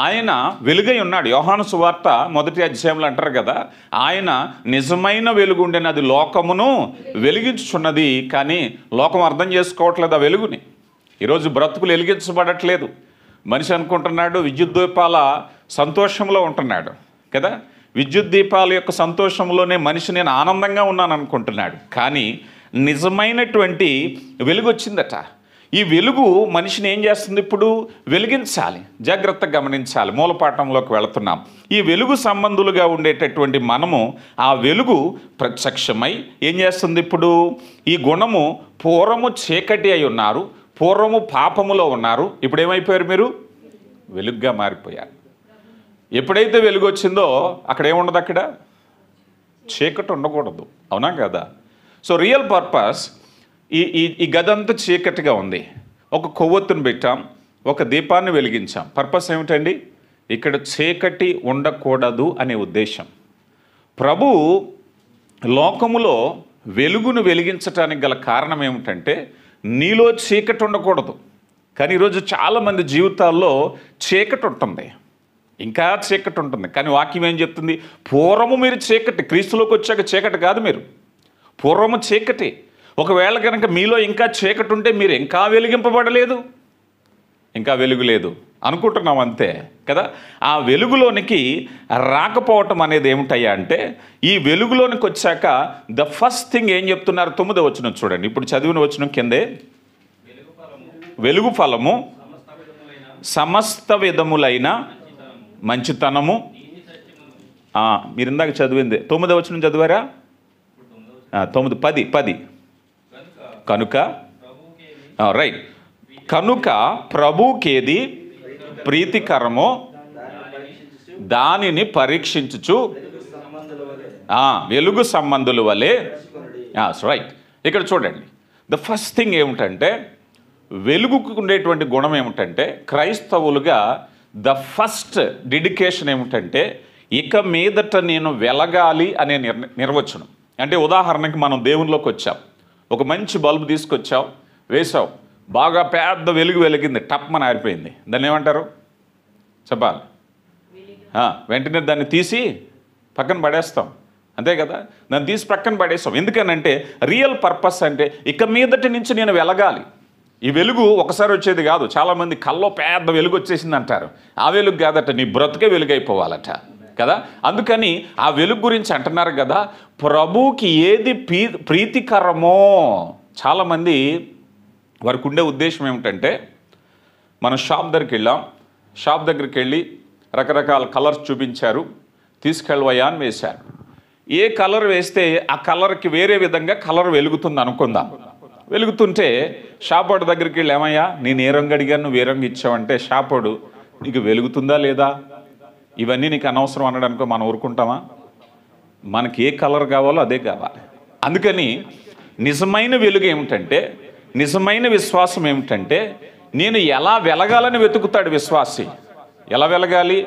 ఆయన వెలుగై ఉన్నాడు. యోహాను సువార్త 1వ అధ్యాయంలో అంటారు కదా, ఆయన నిజమైన వెలుగు ఉండేది, అది లోకమును వెలిగించుచున్నది. కానీ లోకం అర్థం చేసుకోవట్లేదు ఆ వెలుగుని. ఈరోజు బ్రతుకులు వెలిగించబడట్లేదు. మనిషి అనుకుంటున్నాడు విద్యుత్ దీపాల సంతోషంలో ఉంటున్నాడు కదా, విద్యుత్ దీపాల యొక్క సంతోషంలోనే మనిషి నేను ఆనందంగా ఉన్నాను అనుకుంటున్నాడు. కానీ నిజమైనటువంటి వెలుగు వచ్చిందట. ఈ వెలుగు మనిషిని ఏం చేస్తుంది? ఇప్పుడు వెలిగించాలి. జాగ్రత్తగా గమనించాలి. మూలపాఠంలోకి వెళుతున్నాం. ఈ వెలుగు సంబంధులుగా ఉండేటటువంటి మనము ఆ వెలుగు ప్రత్యక్షమై ఏం చేస్తుంది? ఇప్పుడు ఈ గుణము పూర్వము చీకటి అయి ఉన్నారు, పూర్వము పాపములో ఉన్నారు, ఇప్పుడు ఏమైపోయారు? మీరు వెలుగుగా మారిపోయారు. ఎప్పుడైతే వెలుగు వచ్చిందో అక్కడ ఏముండదు, అక్కడ చీకటి ఉండకూడదు. అవునా కదా? సో రియల్ పర్పస్ ఈ గదంతా చీకటిగా ఉంది. ఒక కొవ్వొత్తును పెట్టాం, ఒక దీపాన్ని వెలిగించాం. పర్పస్ ఏమిటండి? ఇక్కడ చీకటి ఉండకూడదు అనే ఉద్దేశం. ప్రభు లోకములో వెలుగును వెలిగించటానికి గల కారణం ఏమిటంటే నీలో చీకటి ఉండకూడదు. కానీ ఈరోజు చాలామంది జీవితాల్లో చీకటి ఉంటుంది, ఇంకా చీకటి ఉంటుంది. కానీ వాక్యం ఏం చెప్తుంది? పూర్వము మీరు చీకటి, క్రీస్తులోకి వచ్చాక చీకటి కాదు, మీరు పూర్వము చీకటి. ఒకవేళ కనుక మీలో ఇంకా చీకటి ఉంటే మీరు ఇంకా వెలిగింపబడలేదు, ఇంకా వెలుగు లేదు అనుకుంటున్నాం అంతే కదా. ఆ వెలుగులోనికి రాకపోవటం అనేది ఏమిటయ్యా అంటే, ఈ వెలుగులోనికి వచ్చాక ద ఫస్ట్ థింగ్ ఏం చెప్తున్నారు? 9వ వచనం చూడండి. ఇప్పుడు చదివిన వచనం కిందే, వెలుగు ఫలము సమస్త విధములైన మంచితనము. మీరు ఇందాక చదివింది 9వ వచనం చదివారా? 10 కనుక రైట్. కనుక ప్రభుకేది ప్రీతికరమో దానిని పరీక్షించుచు వెలుగు సంబంధుల వలె. రైట్. ఇక్కడ చూడండి, ద ఫస్ట్ థింగ్ ఏమిటంటే, వెలుగుకు ఉండేటువంటి గుణం ఏమిటంటే, క్రైస్తవులుగా ద ఫస్ట్ డెడికేషన్ ఏమిటంటే, ఇక మీదట నేను వెలగాలి అనే నిర్వచనం. అంటే ఉదాహరణకి మనం దేవునిలోకి వచ్చాం, ఒక మంచి బల్బు తీసుకొచ్చావు, వేసావు, బాగా పెద్ద వెలుగు వెలిగింది, టప్మని ఆరిపోయింది. దాన్ని ఏమంటారు చెప్పాలి? వెంటనే దాన్ని తీసి పక్కన పడేస్తాం, అంతే కదా. దాన్ని తీసి పక్కన పడేస్తాం. ఎందుకనంటే రియల్ పర్పస్ అంటే ఇక మీదటి నుంచి నేను వెలగాలి. ఈ వెలుగు ఒకసారి వచ్చేది కాదు. చాలామంది కల్లో పెద్ద వెలుగు వచ్చేసింది అంటారు. ఆ వెలుగు కాదట, నీ బ్రతుకే వెలుగైపోవాలట కదా. అందుకని ఆ వెలుగు గురించి అంటున్నారు కదా, ప్రభుకి ఏది ప్రీతికరమో. చాలామంది వారికి ఉండే ఉద్దేశం ఏమిటంటే, మనం షాప్ దగ్గరికి వెళ్ళాం, షాప్ దగ్గరికి వెళ్ళి రకరకాల కలర్స్ చూపించారు, తీసుకెళ్ళవయ్యా అని వేశారు. ఏ కలర్ వేస్తే ఆ కలర్కి వేరే విధంగా కలర్ వెలుగుతుంది అనుకుందాం. వెలుగుతుంటే షాపోడు దగ్గరికి వెళ్ళి, ఏమయ్యా నేను ఏ రంగు అడిగాను, నువ్వు ఏ రంగు ఇచ్చావంటే షాపోడు, నీకు వెలుగుతుందా లేదా, ఇవన్నీ నీకు అనవసరం అనడానికి మనం ఊరుకుంటామా? మనకి ఏ కలర్ కావాలో అదే కావాలి. అందుకని నిజమైన వెలుగు ఏమిటంటే, నిజమైన విశ్వాసం ఏమిటంటే, నేను ఎలా వెలగాలని వెతుకుతాడు విశ్వాసి. ఎలా వెలగాలి?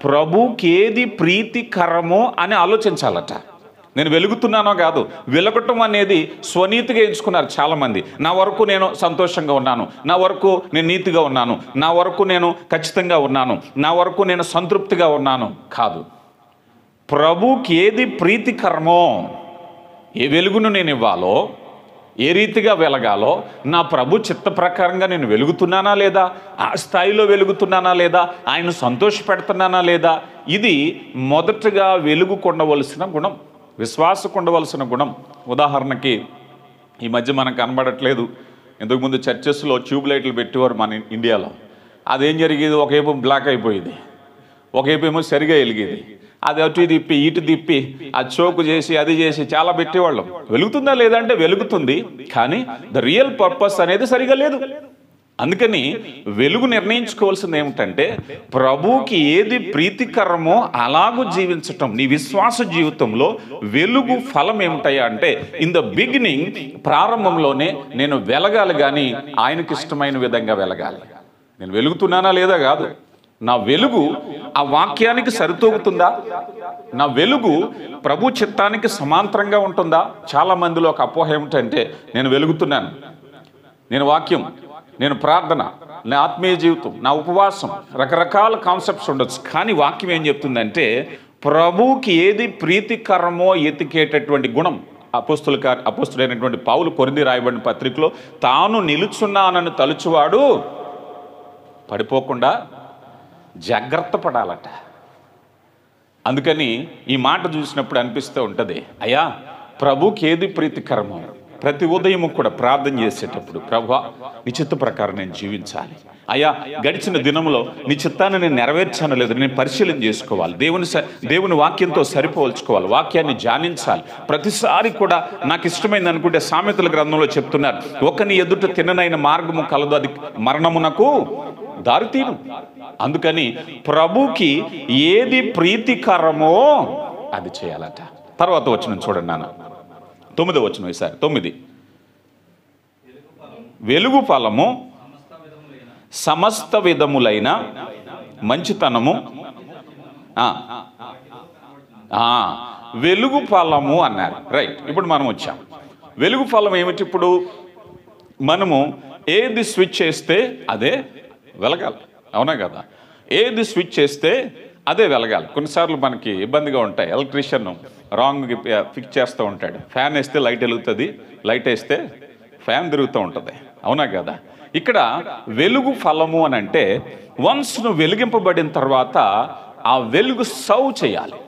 ప్రభుకి ఏది ప్రీతికరమో అని ఆలోచించాలట. నేను వెలుగుతున్నానో కాదు, వెలగటం అనేది స్వనీతిగా ఎంచుకున్నారు చాలామంది. నా వరకు నేను సంతోషంగా ఉన్నాను, నా వరకు నేను నీతిగా ఉన్నాను, నా వరకు నేను ఖచ్చితంగా ఉన్నాను, నా వరకు నేను సంతృప్తిగా ఉన్నాను. కాదు, ప్రభుకి ఏది ప్రీతికరమో, ఏ వెలుగును నేను ఇవ్వాలో, ఏ రీతిగా వెలగాలో, నా ప్రభు చిత్త ప్రకారంగా నేను వెలుగుతున్నానా లేదా, ఆ స్థాయిలో వెలుగుతున్నానా లేదా, ఆయన సంతోషపెడుతున్నానా లేదా, ఇది మొదటగా వెలుగుకొండవలసిన గుణం, విశ్వాసకుండవలసిన గుణం. ఉదాహరణకి ఈ మధ్య మనకు కనబడట్లేదు, ఇంతకుముందు చర్చెస్లో ట్యూబ్ లైట్లు పెట్టేవారు మన ఇండియాలో. అదేం జరిగేది, ఒకవైపు బ్లాక్ అయిపోయేది, ఒకవైపు ఏమో సరిగా వెలిగేది. అది అటు తిప్పి ఇటు తిప్పి ఆ చోకు చేసి అది చేసి చాలా పెట్టేవాళ్ళం. వెలుగుతుందా లేదా అంటే వెలుగుతుంది, కానీ ద రియల్ పర్పస్ అనేది సరిగా లేదు. అందుకని వెలుగు నిర్ణయించుకోవాల్సింది ఏమిటంటే, ప్రభుకి ఏది ప్రీతికరమో అలాగూ జీవించటం. నీ విశ్వాస జీవితంలో వెలుగు ఫలం ఏమిటాయా అంటే, ఇన్ ద బిగినింగ్, ప్రారంభంలోనే నేను వెలగాలి, కానీ ఆయనకి ఇష్టమైన విధంగా వెలగాలి. నేను వెలుగుతున్నానా లేదా కాదు, నా వెలుగు ఆ వాక్యానికి సరితూగుతుందా, నా వెలుగు ప్రభు చిత్తానికి సమాంతరంగా ఉంటుందా. చాలా మందిలో ఒక అపోహ ఏమిటంటే, నేను వెలుగుతున్నాను, నేను వాక్యం, నేను ప్రార్థన, నా ఆత్మీయ జీవితం, నా ఉపవాసం, రకరకాల కాన్సెప్ట్స్ ఉండొచ్చు. కానీ వాక్యం ఏం చెప్తుందంటే ప్రభువుకి ఏది ప్రీతికరమో ఎతికేటటువంటి గుణం. అపోస్తుడైనటువంటి పౌలు కొరింథీ రాయబడిన పత్రికలో తాను నిలుచున్నానని తలుచువాడు పడిపోకుండా జాగ్రత్త పడాలట. అందుకని ఈ మాట చూసినప్పుడు అనిపిస్తూ ఉంటుంది, అయ్యా ప్రభుకి ఏది ప్రీతికరమో ప్రతి ఉదయం కూడా ప్రార్థన చేసేటప్పుడు, ప్రభువా నీ చిత్త ప్రకారం నేను జీవించాలి, అయ్యా గడిచిన దినంలో నీ చిత్తాన్ని నేను నెరవేర్చాను లేదు నేను పరిశీలన చేసుకోవాలి, దేవుని వాక్యంతో సరిపోల్చుకోవాలి, వాక్యాన్ని ధ్యానించాలి. ప్రతిసారి కూడా నాకు ఇష్టమైంది అనుకుంటే సామెతల గ్రంథంలో చెప్తున్నారు, ఒకని ఎదుట తిన్ననైన మార్గము కలదు, అది మరణమునకు దారితీను. అందుకని ప్రభుకి ఏది ప్రీతికరమో అది చేయాలట. తర్వాత వచనం చూడండి నాన్న, 9వ వచనం ఈసారి 9. వెలుగు ఫలము సమస్త విధములైన మంచితనము, వెలుగు ఫలము అన్నారు. రైట్, ఇప్పుడు మనం వచ్చాం. వెలుగు ఫలం ఏమిటి? ఇప్పుడు మనము ఏది స్విచ్ చేస్తే అదే వెలగాలి, అవునా కదా? ఏది స్విచ్ చేస్తే అదే వెలగాలి. కొన్నిసార్లు మనకి ఇబ్బందిగా ఉంటాయి. ఎలక్ట్రీషియన్ రాంగ్ ఫిక్స్ చేస్తూ ఉంటాడు. ఫ్యాన్ వేస్తే లైట్ వెలుగుతుంది, లైట్ వేస్తే ఫ్యాన్ తిరుగుతూ ఉంటుంది, అవునా కదా? ఇక్కడ వెలుగు ఫలము అని అంటే వన్స్ నువ్వు వెలిగింపబడిన తర్వాత ఆ వెలుగు సర్వ్ చేయాలి,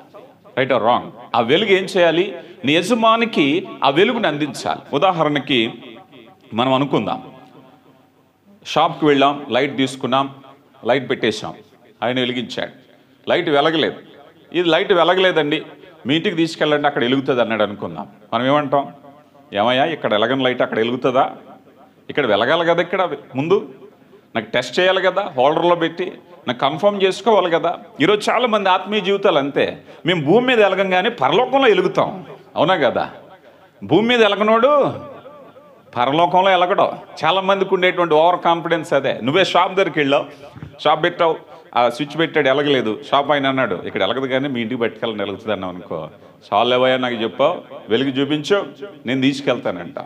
రైట్ ఆర్ రాంగ్? ఆ వెలుగు ఏం చేయాలి? నీ యజమానికి ఆ వెలుగుని అందించాలి. ఉదాహరణకి మనం అనుకుందాం, షాప్కి వెళ్ళాం, లైట్ తీసుకున్నాం, లైట్ పెట్టేసాం, ఆయన వెలిగించాడు, లైట్ వెలగలేదు. ఇది లైట్ వెలగలేదండి, మీ ఇంటికి తీసుకెళ్ళండి అక్కడ వెలుగుతుంది అన్నాడు అనుకుందాం. మనం ఏమంటాం? ఏమయ్యా ఇక్కడ వెలగని లైట్ అక్కడ వెలుగుతుందా? ఇక్కడ వెలగాలి కదా, ఇక్కడ ముందు నాకు టెస్ట్ చేయాలి కదా, హోల్డర్లో పెట్టి నాకు కన్ఫర్మ్ చేసుకోవాలి కదా. ఈరోజు చాలామంది ఆత్మీయ జీవితాలు అంతే. మేము భూమి మీద వెలగంగానే పరలోకంలో వెలుగుతాం, అవునా కదా? భూమి మీద వెలగనోడు పరలోకంలో వెలగడం. చాలామందికి ఉండేటువంటి ఓవర్ కాన్ఫిడెన్స్ అదే. నువ్వే షాప్ దగ్గరికి వెళ్ళావు, షాప్ పెట్టావు, ఆ స్విచ్ పెట్టాడు, ఎలగలేదు. షాప్ ఆయన అన్నాడు ఇక్కడ ఎలగదు కానీ మీ ఇంటికి పట్టుకెళ్ళని వెలుగుతుంది అన్నావు అనుకో, చాలు ఏవయ్యా నాకు చెప్పావు, వెలుగు చూపించు, నేను తీసుకెళ్తానంట.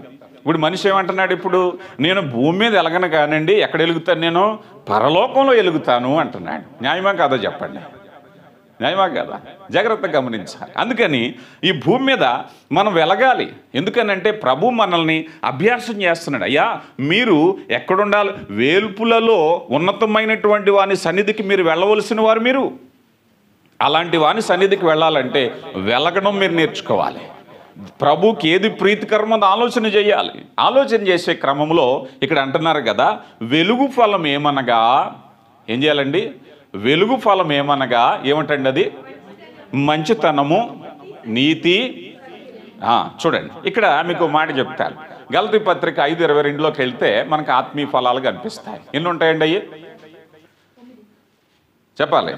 ఇప్పుడు మనిషి ఏమంటున్నాడు? ఇప్పుడు నేను భూమి మీద వెలగను కానండి, ఎక్కడ వెలుగుతాను? నేను పరలోకంలో వెలుగుతాను అంటున్నాడు. న్యాయమా కాదా చెప్పండి? న్యాయమా కదా? జాగ్రత్తగా గమనించాలి. అందుకని ఈ భూమి మీద మనం వెలగాలి. ఎందుకనంటే ప్రభు మనల్ని అభ్యాసం చేస్తున్నాడు. అయ్యా మీరు ఎక్కడుండాలి? వేల్పులలో ఉన్నతమైనటువంటి వాని సన్నిధికి మీరు వెళ్ళవలసిన వారు. మీరు అలాంటి వాని సన్నిధికి వెళ్ళాలంటే వెలగడం మీరు నేర్చుకోవాలి. ప్రభుకి ఏది ప్రీతికరమో ఆలోచన చేయాలి. ఆలోచన చేసే క్రమంలో ఇక్కడ అంటున్నారు కదా, వెలుగు ఫలం ఏమనగా ఏం చేయాలండి? వెలుగు ఫలం ఏమనగా ఏమంటండి? అది మంచితనము, నీతి. చూడండి ఇక్కడ మీకు మాట చెప్తాను. గలతీ పత్రిక 5:22లోకి వెళ్తే మనకు ఆత్మీయ ఫలాలు కనిపిస్తాయి. ఎన్ని ఉంటాయండి అయ్యి? చెప్పాలి.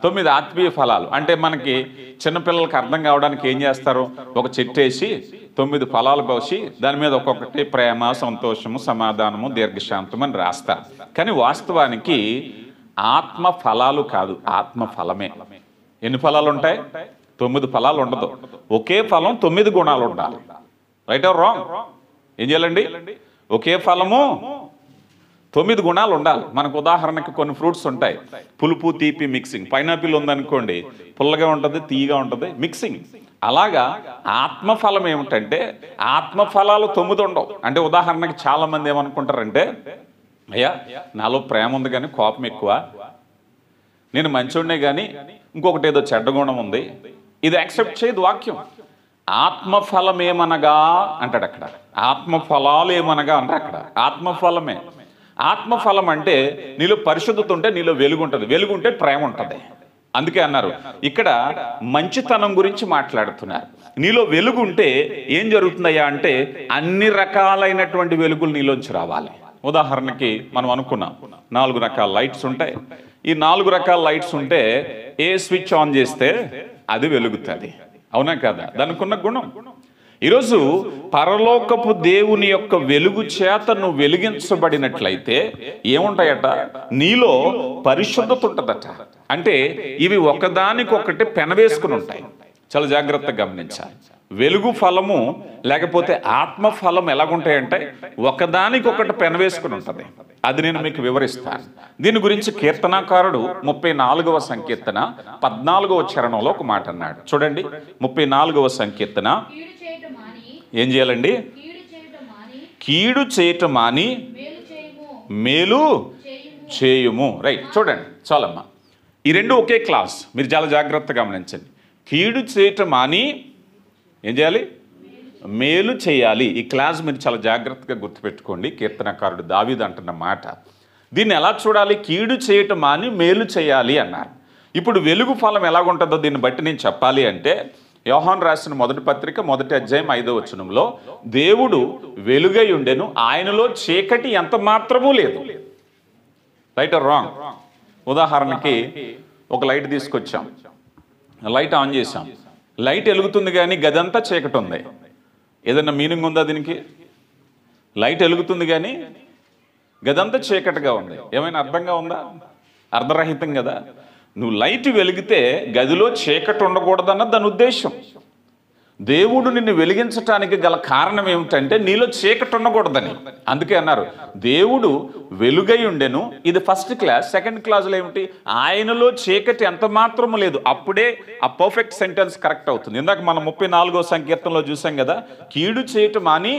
9 ఆత్మీయ ఫలాలు. అంటే మనకి చిన్నపిల్లలకి అర్థం కావడానికి ఏం చేస్తారు? ఒక చెట్టు వేసి 9 ఫలాలు కోసి దాని మీద ఒక్కొక్కటి ప్రేమ, సంతోషము, సమాధానము, దీర్ఘశాంతం అని రాస్తారు. కానీ వాస్తవానికి ఆత్మ ఫలాలు కాదు, ఆత్మ ఫలమే. ఎన్ని ఫలాలు ఉంటాయి? 9 ఫలాలు ఉండదు. ఒకే ఫలం 9 గుణాలు ఉండాలి, రైట్ ఆర్ రాంగ్? ఏం చేయాలండి? ఒకే ఫలము 9 గుణాలు ఉండాలి. మనకు ఉదాహరణకి కొన్ని ఫ్రూట్స్ ఉంటాయి, పులుపు తీపి మిక్సింగ్. పైనాపిల్ ఉందనుకోండి, పుల్లగా ఉంటుంది, తీయగా ఉంటుంది, మిక్సింగ్. అలాగా ఆత్మఫలం ఏమిటంటే ఆత్మఫలాలు 9 ఉండవు. అంటే ఉదాహరణకి చాలా మంది ఏమనుకుంటారంటే, అయ్యా నాలో ప్రేమ ఉంది కానీ కోపం ఎక్కువ, నేను మంచోడినే కానీ ఇంకొకటి ఏదో చెడ్డ గుణం ఉంది. ఇది యాక్సెప్ట్ చేయదు వాక్యం. ఆత్మఫలం ఏమనగా అంటాడు అక్కడ, ఆత్మఫలాలు ఏమనగా అంటారు అక్కడ. ఆత్మఫలమే. ఆత్మఫలం అంటే నీలో పరిశుద్ధత ఉంటే నీలో వెలుగు ఉంటుంది, వెలుగుంటే ప్రేమ ఉంటుంది. అందుకే అన్నారు ఇక్కడ మంచితనం గురించి మాట్లాడుతున్నారు. నీలో వెలుగు ఉంటే ఏం జరుగుతుందయ్యా అంటే అన్ని రకాలైనటువంటి వెలుగులు నీలోంచి రావాలి. ఉదాహరణకి మనం అనుకున్నాం 4 రకాల లైట్స్ ఉంటాయి. ఈ 4 రకాల లైట్స్ ఉంటే ఏ స్విచ్ ఆన్ చేస్తే అది వెలుగుతుంది, అవునా కదా? దానికి ఉన్న గుణం. ఈరోజు పరలోకపు దేవుని యొక్క వెలుగు చేత నువ్వు వెలిగించబడినట్లయితే ఏముంటాయట? నీలో పరిశుద్ధత ఉంటుందట. అంటే ఇవి ఒకదానికొకటి పెనవేసుకుని ఉంటాయి. చాలా జాగ్రత్తగా గమనించాలి. వెలుగు ఫలము లేకపోతే ఆత్మ ఫలం ఎలాగుంటాయంటే ఒకదానికొకటి పెనవేసుకుని ఉంటుంది. అది నేను మీకు వివరిస్తాను. దీని గురించి కీర్తనాకారుడు 34వ సంకీర్తన 14వ చరణంలో ఒక మాట అన్నాడు. చూడండి, 34వ సంకీర్తన ఏం చేయాలండి? కీడు చేయటం మాని మేలు చేయుము. రైట్, చూడండి చాలమ్మా. ఈ రెండు ఒకే క్లాస్, మీరు చాలా జాగ్రత్తగా గమనించండి. కీడు చేయటం మాని ఏం చేయాలి? మేలు చేయాలి. ఈ క్లాస్ మీరు చాలా జాగ్రత్తగా గుర్తుపెట్టుకోండి. కీర్తనకారుడు దావీదు అంటున్న మాట. దీన్ని ఎలా చూడాలి? కీడు చేయటం మాని మేలు చేయాలి అన్నారు. ఇప్పుడు వెలుగు ఫలం ఎలాగుంటుందో దీన్ని బట్టి నేను చెప్పాలి అంటే, యోహాను రాసిన మొదటి పత్రిక 1వ అధ్యాయం 5వ వచనంలో, దేవుడు వెలుగై ఉండెను, ఆయనలో చీకటి ఎంత మాత్రమూ లేదు. Right are wrong? ఉదాహరణకి ఒక లైట్ తీసుకొచ్చాం, లైట్ ఆన్ చేసాం, లైట్ వెలుగుతుంది కానీ గదంతా చీకటి ఉంది. ఏదన్నా మీనింగ్ ఉందా దీనికి? లైట్ వెలుగుతుంది కానీ గదంతా చీకటిగా ఉంది. ఏమైనా అర్థంగా ఉందా? అర్ధరహితం కదా. నువ్వు లైట్ వెలిగితే గదిలో చీకటి ఉండకూడదన్న దాని ఉద్దేశం. దేవుడు నిన్ను వెలిగించటానికి గల కారణం ఏమిటంటే నీలో చీకటి ఉండకూడదని. అందుకే అన్నారు దేవుడు వెలుగై ఉండెను. ఇది ఫస్ట్ క్లాస్. సెకండ్ క్లాస్లో ఏమిటి? ఆయనలో చీకటి ఎంత మాత్రము లేదు. అప్పుడే ఆ పర్ఫెక్ట్ సెంటెన్స్ కరెక్ట్ అవుతుంది. ఇందాక మనం 34వ సంకీర్తనలో చూసాం కదా, కీడు చేయటం మాని.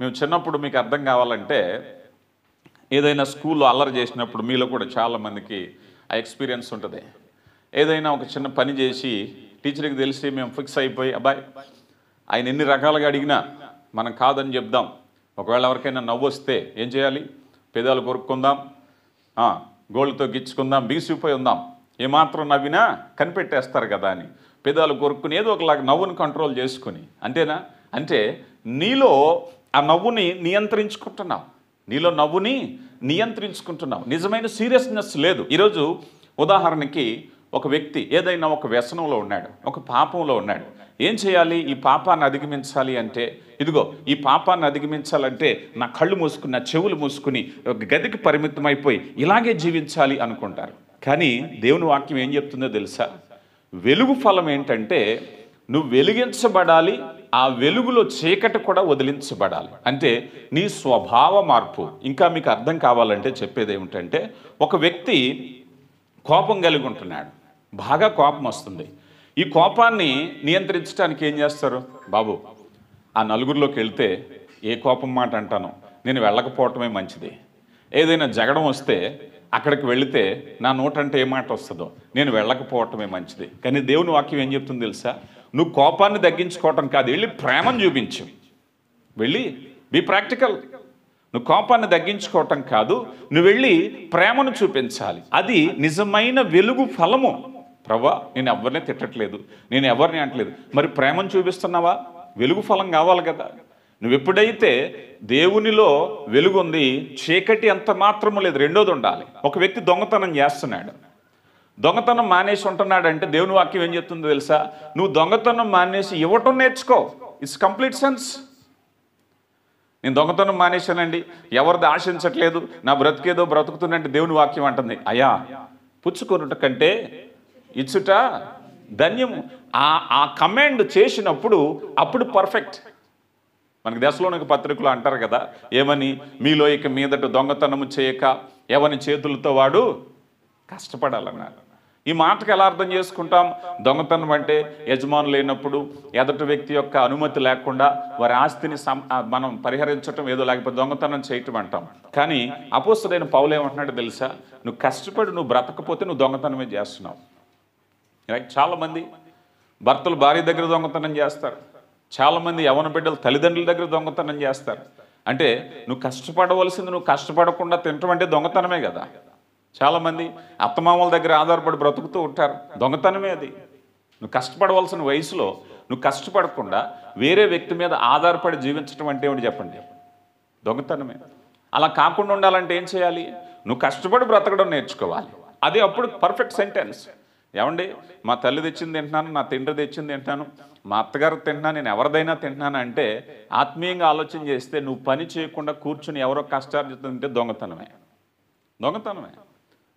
మేము చిన్నప్పుడు మీకు అర్థం కావాలంటే, ఏదైనా స్కూల్లో అల్లరి చేసినప్పుడు మీలో కూడా చాలామందికి ఆ ఎక్స్పీరియన్స్ ఉంటుంది. ఏదైనా ఒక చిన్న పని చేసి టీచర్కి తెలిసి మేము ఫిక్స్ అయిపోయి, అబ్బాయి ఆయన ఎన్ని రకాలుగా అడిగినా మనం కాదని చెప్దాం. ఒకవేళ ఎవరికైనా నవ్వు వస్తే ఏం చేయాలి? పెదాలు కొరుక్కుందాం, గోళ్ళతో గిచ్చుకుందాం, బీసిపోయి ఉందాం. ఏమాత్రం నవ్వినా కనిపెట్టేస్తారు కదా అని పెదాలు కొరుక్కుని ఏదో ఒకలాగా నవ్వుని కంట్రోల్ చేసుకుని. అంతేనా? అంటే నీలో ఆ నవ్వుని నియంత్రించుకుంటున్నావు. నీలో నవ్వుని నియంత్రించుకుంటున్నావు. నిజమైన సీరియస్నెస్ లేదు. ఈరోజు ఉదాహరణకి ఒక వ్యక్తి ఏదైనా ఒక వ్యసనంలో ఉన్నాడు, ఒక పాపంలో ఉన్నాడు. ఏం చేయాలి? ఈ పాపాన్ని అధిగమించాలి అంటే, ఇదిగో ఈ పాపాన్ని అధిగమించాలంటే నా కళ్ళు మూసుకుని, నా చెవులు మూసుకుని ఒక గదికి పరిమితం అయిపోయి ఇలాగే జీవించాలి అనుకుంటారు. కానీ దేవుని వాక్యం ఏం చెప్తుందో తెలుసా? వెలుగు ఫలం ఏంటంటే నువ్వు వెలిగించబడాలి, ఆ వెలుగులో చీకటి కూడా వదిలించబడాలి. అంటే నీ స్వభావ మార్పు. ఇంకా మీకు అర్థం కావాలంటే చెప్పేది ఏమిటంటే, ఒక వ్యక్తి కోపం కలిగి ఉంటున్నాడు, బాగా కోపం వస్తుంది. ఈ కోపాన్ని నియంత్రించడానికి ఏం చేస్తారు? బాబు ఆ నలుగురిలోకి వెళ్తే ఏ కోపం మాట అంటానో నేను వెళ్ళకపోవటమే మంచిది. ఏదైనా జగడం వస్తే అక్కడికి వెళితే నా నోటంటే ఏ మాట వస్తుందో నేను వెళ్ళకపోవటమే మంచిది. కానీ దేవుని వాక్యం ఏం చెప్తుంది తెలుసా? నువ్వు కోపాన్ని తగ్గించుకోవటం కాదు, వెళ్ళి ప్రేమను చూపించు. వెళ్ళి బీ ప్రాక్టికల్. నువ్వు కోపాన్ని తగ్గించుకోవటం కాదు, నువ్వు వెళ్ళి ప్రేమను చూపించాలి. అది నిజమైన వెలుగు ఫలము. ప్రభా నేను ఎవరిని తిట్టట్లేదు, నేను ఎవరిని అంటలేదు, మరి ప్రేమను చూపిస్తున్నావా? వెలుగు ఫలం కావాలి కదా. నువ్వు ఎప్పుడైతే దేవునిలో వెలుగు ఉంది, చీకటి ఎంత మాత్రము లేదు. రెండోది ఉండాలి. ఒక వ్యక్తి దొంగతనం చేస్తున్నాడు, దొంగతనం మానేసి ఉంటున్నాడంటే దేవుని వాక్యం ఏం చెప్తుందో తెలుసా? నువ్వు దొంగతనం మానేసి ఇవ్వటం నేర్చుకో. It's complete sense. నేను దొంగతనం మానేశానండి, ఎవరిది ఆశించట్లేదు, నా బ్రతికేదో బ్రతుకుతుందంటే దేవుని వాక్యం అంటుంది, అయ్యా పుచ్చుకొనుట కంటే ఇచ్చుట ధన్యము. ఆ కమాండ్ చేసినప్పుడు అప్పుడు పర్ఫెక్ట్. మనకి దశలోనిక పత్రికలో అంటారు కదా, ఏమని? మీలో ఇక మీదట దొంగతనము చేయక ఎవని చేతులతో వాడు కష్టపడాలన్నారు. ఈ మాటకు ఎలా అర్థం చేసుకుంటాం? దొంగతనం అంటే యజమాను లేనప్పుడు ఎదుటి వ్యక్తి యొక్క అనుమతి లేకుండా వారి ఆస్తిని మనం పరిహరించటం, ఏదో లేకపోతే దొంగతనం చేయటం అంటాం. కానీ అపోస్తలుడైన పౌలు ఏమంటున్నాడో తెలుసా? నువ్వు కష్టపడి నువ్వు బ్రతకపోతే నువ్వు దొంగతనమే చేస్తున్నావు. రైట్? చాలామంది భర్తలు భార్య దగ్గర దొంగతనం చేస్తారు, చాలామంది యవన బిడ్డలు తల్లిదండ్రుల దగ్గర దొంగతనం చేస్తారు. అంటే నువ్వు కష్టపడవలసింది నువ్వు కష్టపడకుండా తినటం అంటే దొంగతనమే కదా. చాలామంది అత్తమామల దగ్గర ఆధారపడి బ్రతుకుతూ ఉంటారు, దొంగతనమే అది. నువ్వు కష్టపడవలసిన వయసులో నువ్వు కష్టపడకుండా వేరే వ్యక్తి మీద ఆధారపడి జీవించడం అంటే ఏమిటి చెప్పండి? దొంగతనమే. అలా కాకుండా ఉండాలంటే ఏం చేయాలి? నువ్వు కష్టపడి బ్రతకడం నేర్చుకోవాలి. అది అప్పుడు పర్ఫెక్ట్ సెంటెన్స్. ఏమండి, మా తల్లి తెచ్చింది తింటున్నాను, నా తండ్రి తెచ్చింది తింటున్నాను, మా అత్తగారు తింటున్నాను, నేను ఎవరిదైనా తింటున్నాను అంటే ఆత్మీయంగా ఆలోచన చేస్తే నువ్వు పని చేయకుండా కూర్చుని ఎవరో కష్టార్జితం తింటే దొంగతనమే. దొంగతనమే.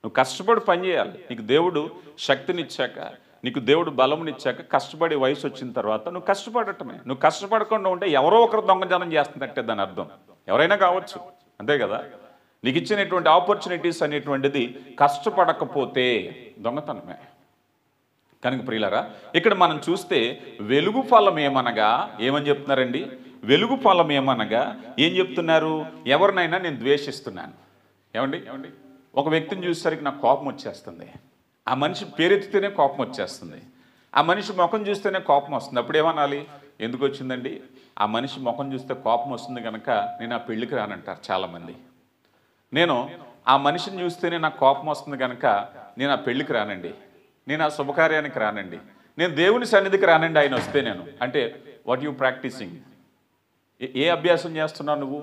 నువ్వు కష్టపడి పని చేయాలి. నీకు దేవుడు శక్తినిచ్చాక నీకు దేవుడు బలమునిచ్చాక కష్టపడి వయసు వచ్చిన తర్వాత నువ్వు కష్టపడటమే. నువ్వు కష్టపడకుండా ఉంటే ఎవరో ఒకరు దొంగతనం చేస్తున్నట్టే దాని అర్థం. ఎవరైనా కావచ్చు, అంతే కదా. నీకు ఇచ్చినటువంటి ఆపర్చునిటీస్ అనేటువంటిది కష్టపడకపోతే దొంగతనమే. కనుక ప్రియులారా, ఇక్కడ మనం చూస్తే వెలుగు ఫలం ఏమనగా ఏమని చెప్తున్నారండి? వెలుగు ఫలం ఏమనగా ఏం చెప్తున్నారు? ఎవరినైనా నేను ద్వేషిస్తున్నాను. ఏమండి, ఒక వ్యక్తిని చూసేసరికి నాకు కోపం వచ్చేస్తుంది. ఆ మనిషి పేరెత్తితేనే కోపం వచ్చేస్తుంది. ఆ మనిషి ముఖం చూస్తేనే కోపం వస్తుంది. అప్పుడు ఏమనాలి? ఎందుకు వచ్చిందండి? ఆ మనిషి ముఖం చూస్తే కోపం వస్తుంది కనుక నేను ఆ పెళ్ళికి రానంటారు చాలామంది. నేను ఆ మనిషిని చూస్తేనే నాకు కోపం వస్తుంది కనుక నేను ఆ పెళ్ళికి రానండి, నేను ఆ శుభకార్యానికి రానండి, నేను దేవుని సన్నిధికి రానండి ఆయన వస్తే. నేను అంటే వాట్ యు ప్రాక్టీసింగ్? ఏ అభ్యాసం చేస్తున్నావు నువ్వు?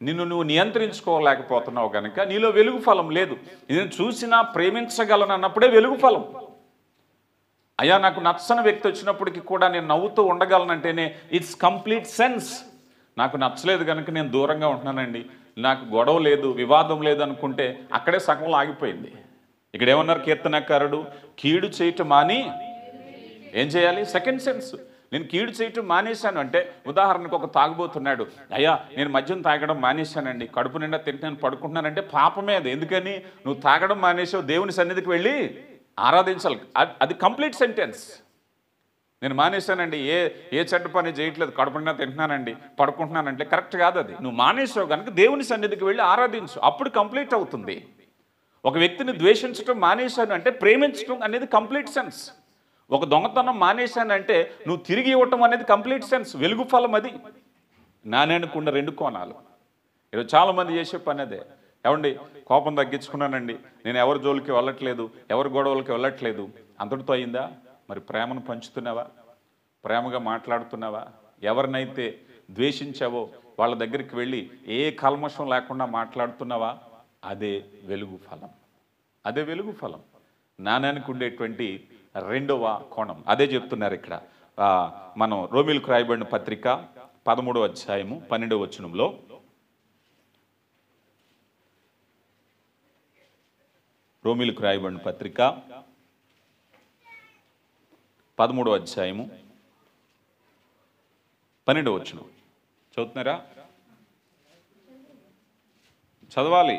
నిన్ను నువ్వు నియంత్రించుకోలేకపోతున్నావు కనుక నీలో వెలుగు ఫలం లేదు. నేను చూసినా ప్రేమించగలను అన్నప్పుడే వెలుగు ఫలం. అయ్యా నాకు నచ్చని వ్యక్తి వచ్చినప్పటికీ కూడా నేను నవ్వుతూ ఉండగలనంటేనే ఇట్స్ కంప్లీట్ సెన్స్. నాకు నచ్చలేదు కనుక నేను దూరంగా ఉంటున్నానండి, నాకు గొడవ లేదు, వివాదం లేదు అనుకుంటే అక్కడే సగంలో ఆగిపోయింది. ఇక్కడ ఏమన్నారు కీర్తనకారుడు? కీడు చేయటం మాని ఏం చేయాలి? Second sense. నేను కీడు చేయటం మానేశాను అంటే, ఉదాహరణకు ఒక తాగుబోతున్నాడు, అయ్యా నేను మద్యం తాగడం మానేశానండి, కడుపు నిండా తింటాను పడుకుంటున్నానంటే పాపమే అది. ఎందుకని? నువ్వు తాగడం మానేసావు, దేవుని సన్నిధికి వెళ్ళి ఆరాధించాలి. అది కంప్లీట్ సెంటెన్స్. నేను మానేశానండి, ఏ చెడ్డ పని చేయట్లేదు, కడుపు నిండా తింటున్నానండి పడుకుంటున్నానంటే కరెక్ట్ కాదు. అది నువ్వు మానేసావు కనుక దేవుని సన్నిధికి వెళ్ళి ఆరాధించు, అప్పుడు కంప్లీట్ అవుతుంది. ఒక వ్యక్తిని ద్వేషించడం మానేశాను అంటే ప్రేమించడం అనేది కంప్లీట్ సెన్స్. ఒక దొంగతనం మానేశానంటే నువ్వు తిరిగి ఇవ్వటం అనేది కంప్లీట్ సెన్స్. వెలుగు ఫలం అది. నాణ్యానికి రెండు కోణాలు. ఈరోజు చాలామంది చేసే పని అదే. ఏమండి, కోపం తగ్గించుకున్నానండి, నేను ఎవరి జోలికి వెళ్ళట్లేదు, ఎవరి గొడవలకి వెళ్ళట్లేదు, అంతటితో అయిందా? మరి ప్రేమను పంచుతున్నావా? ప్రేమగా మాట్లాడుతున్నావా? ఎవరినైతే ద్వేషించావో వాళ్ళ దగ్గరికి వెళ్ళి ఏ కల్మషం లేకుండా మాట్లాడుతున్నావా? అదే వెలుగు ఫలం. అదే వెలుగు ఫలం. నాణ్యానికి ఉండేటువంటి రెండవ కోణం అదే చెప్తున్నారు ఇక్కడ. మనం రోమీయులకు రాయబడిన పత్రిక 13వ అధ్యాయము 12వ వచనంలో, రోమీయులకు రాయబడిన పత్రిక 13వ అధ్యాయము 12వ వచనం చదువుతున్నారా? చదవాలి.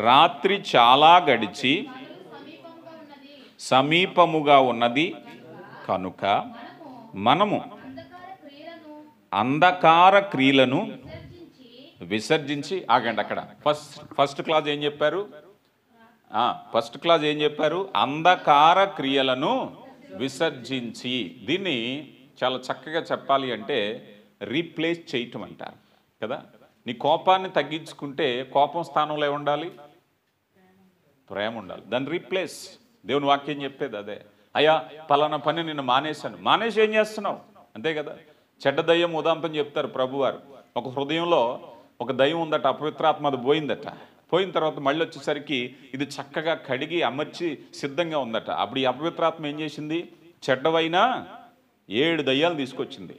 రాత్రి చాలా గడిచి సమీపముగా ఉన్నది కనుక మనము అంధకార క్రియలను విసర్జించి ఆగండి. అక్కడ ఫస్ట్ క్లాజ్ ఏం చెప్పారు? ఫస్ట్ క్లాజ్ ఏం చెప్పారు? అంధకార క్రియలను విసర్జించి. దీన్ని చాలా చక్కగా చెప్పాలి అంటే రీప్లేస్ చేయటం అంటారు కదా. నీ కోపాన్ని తగ్గించుకుంటే కోపం స్థానంలో ఏముండాలి? ప్రేమ ఉండాలి. దాన్ని రీప్లేస్. దేవుని వాక్యం చెప్పేది అదే. అయ్యా పలానా పని నిన్ను మానేసి ఏం చేస్తున్నావు? అంతే కదా. చెడ్డ దయ్యం ఉదాంతం చెప్తారు ప్రభువారు. ఒక హృదయంలో ఒక దయ్యం ఉందట, అపవిత్రాత్మ, అది పోయిందట. పోయిన తర్వాత మళ్ళీ వచ్చేసరికి ఇది చక్కగా కడిగి అమర్చి సిద్ధంగా ఉందట. అప్పుడు ఈ అపవిత్రాత్మ ఏం చేసింది? చెడ్డవైనా 7 దయ్యాలు తీసుకొచ్చింది.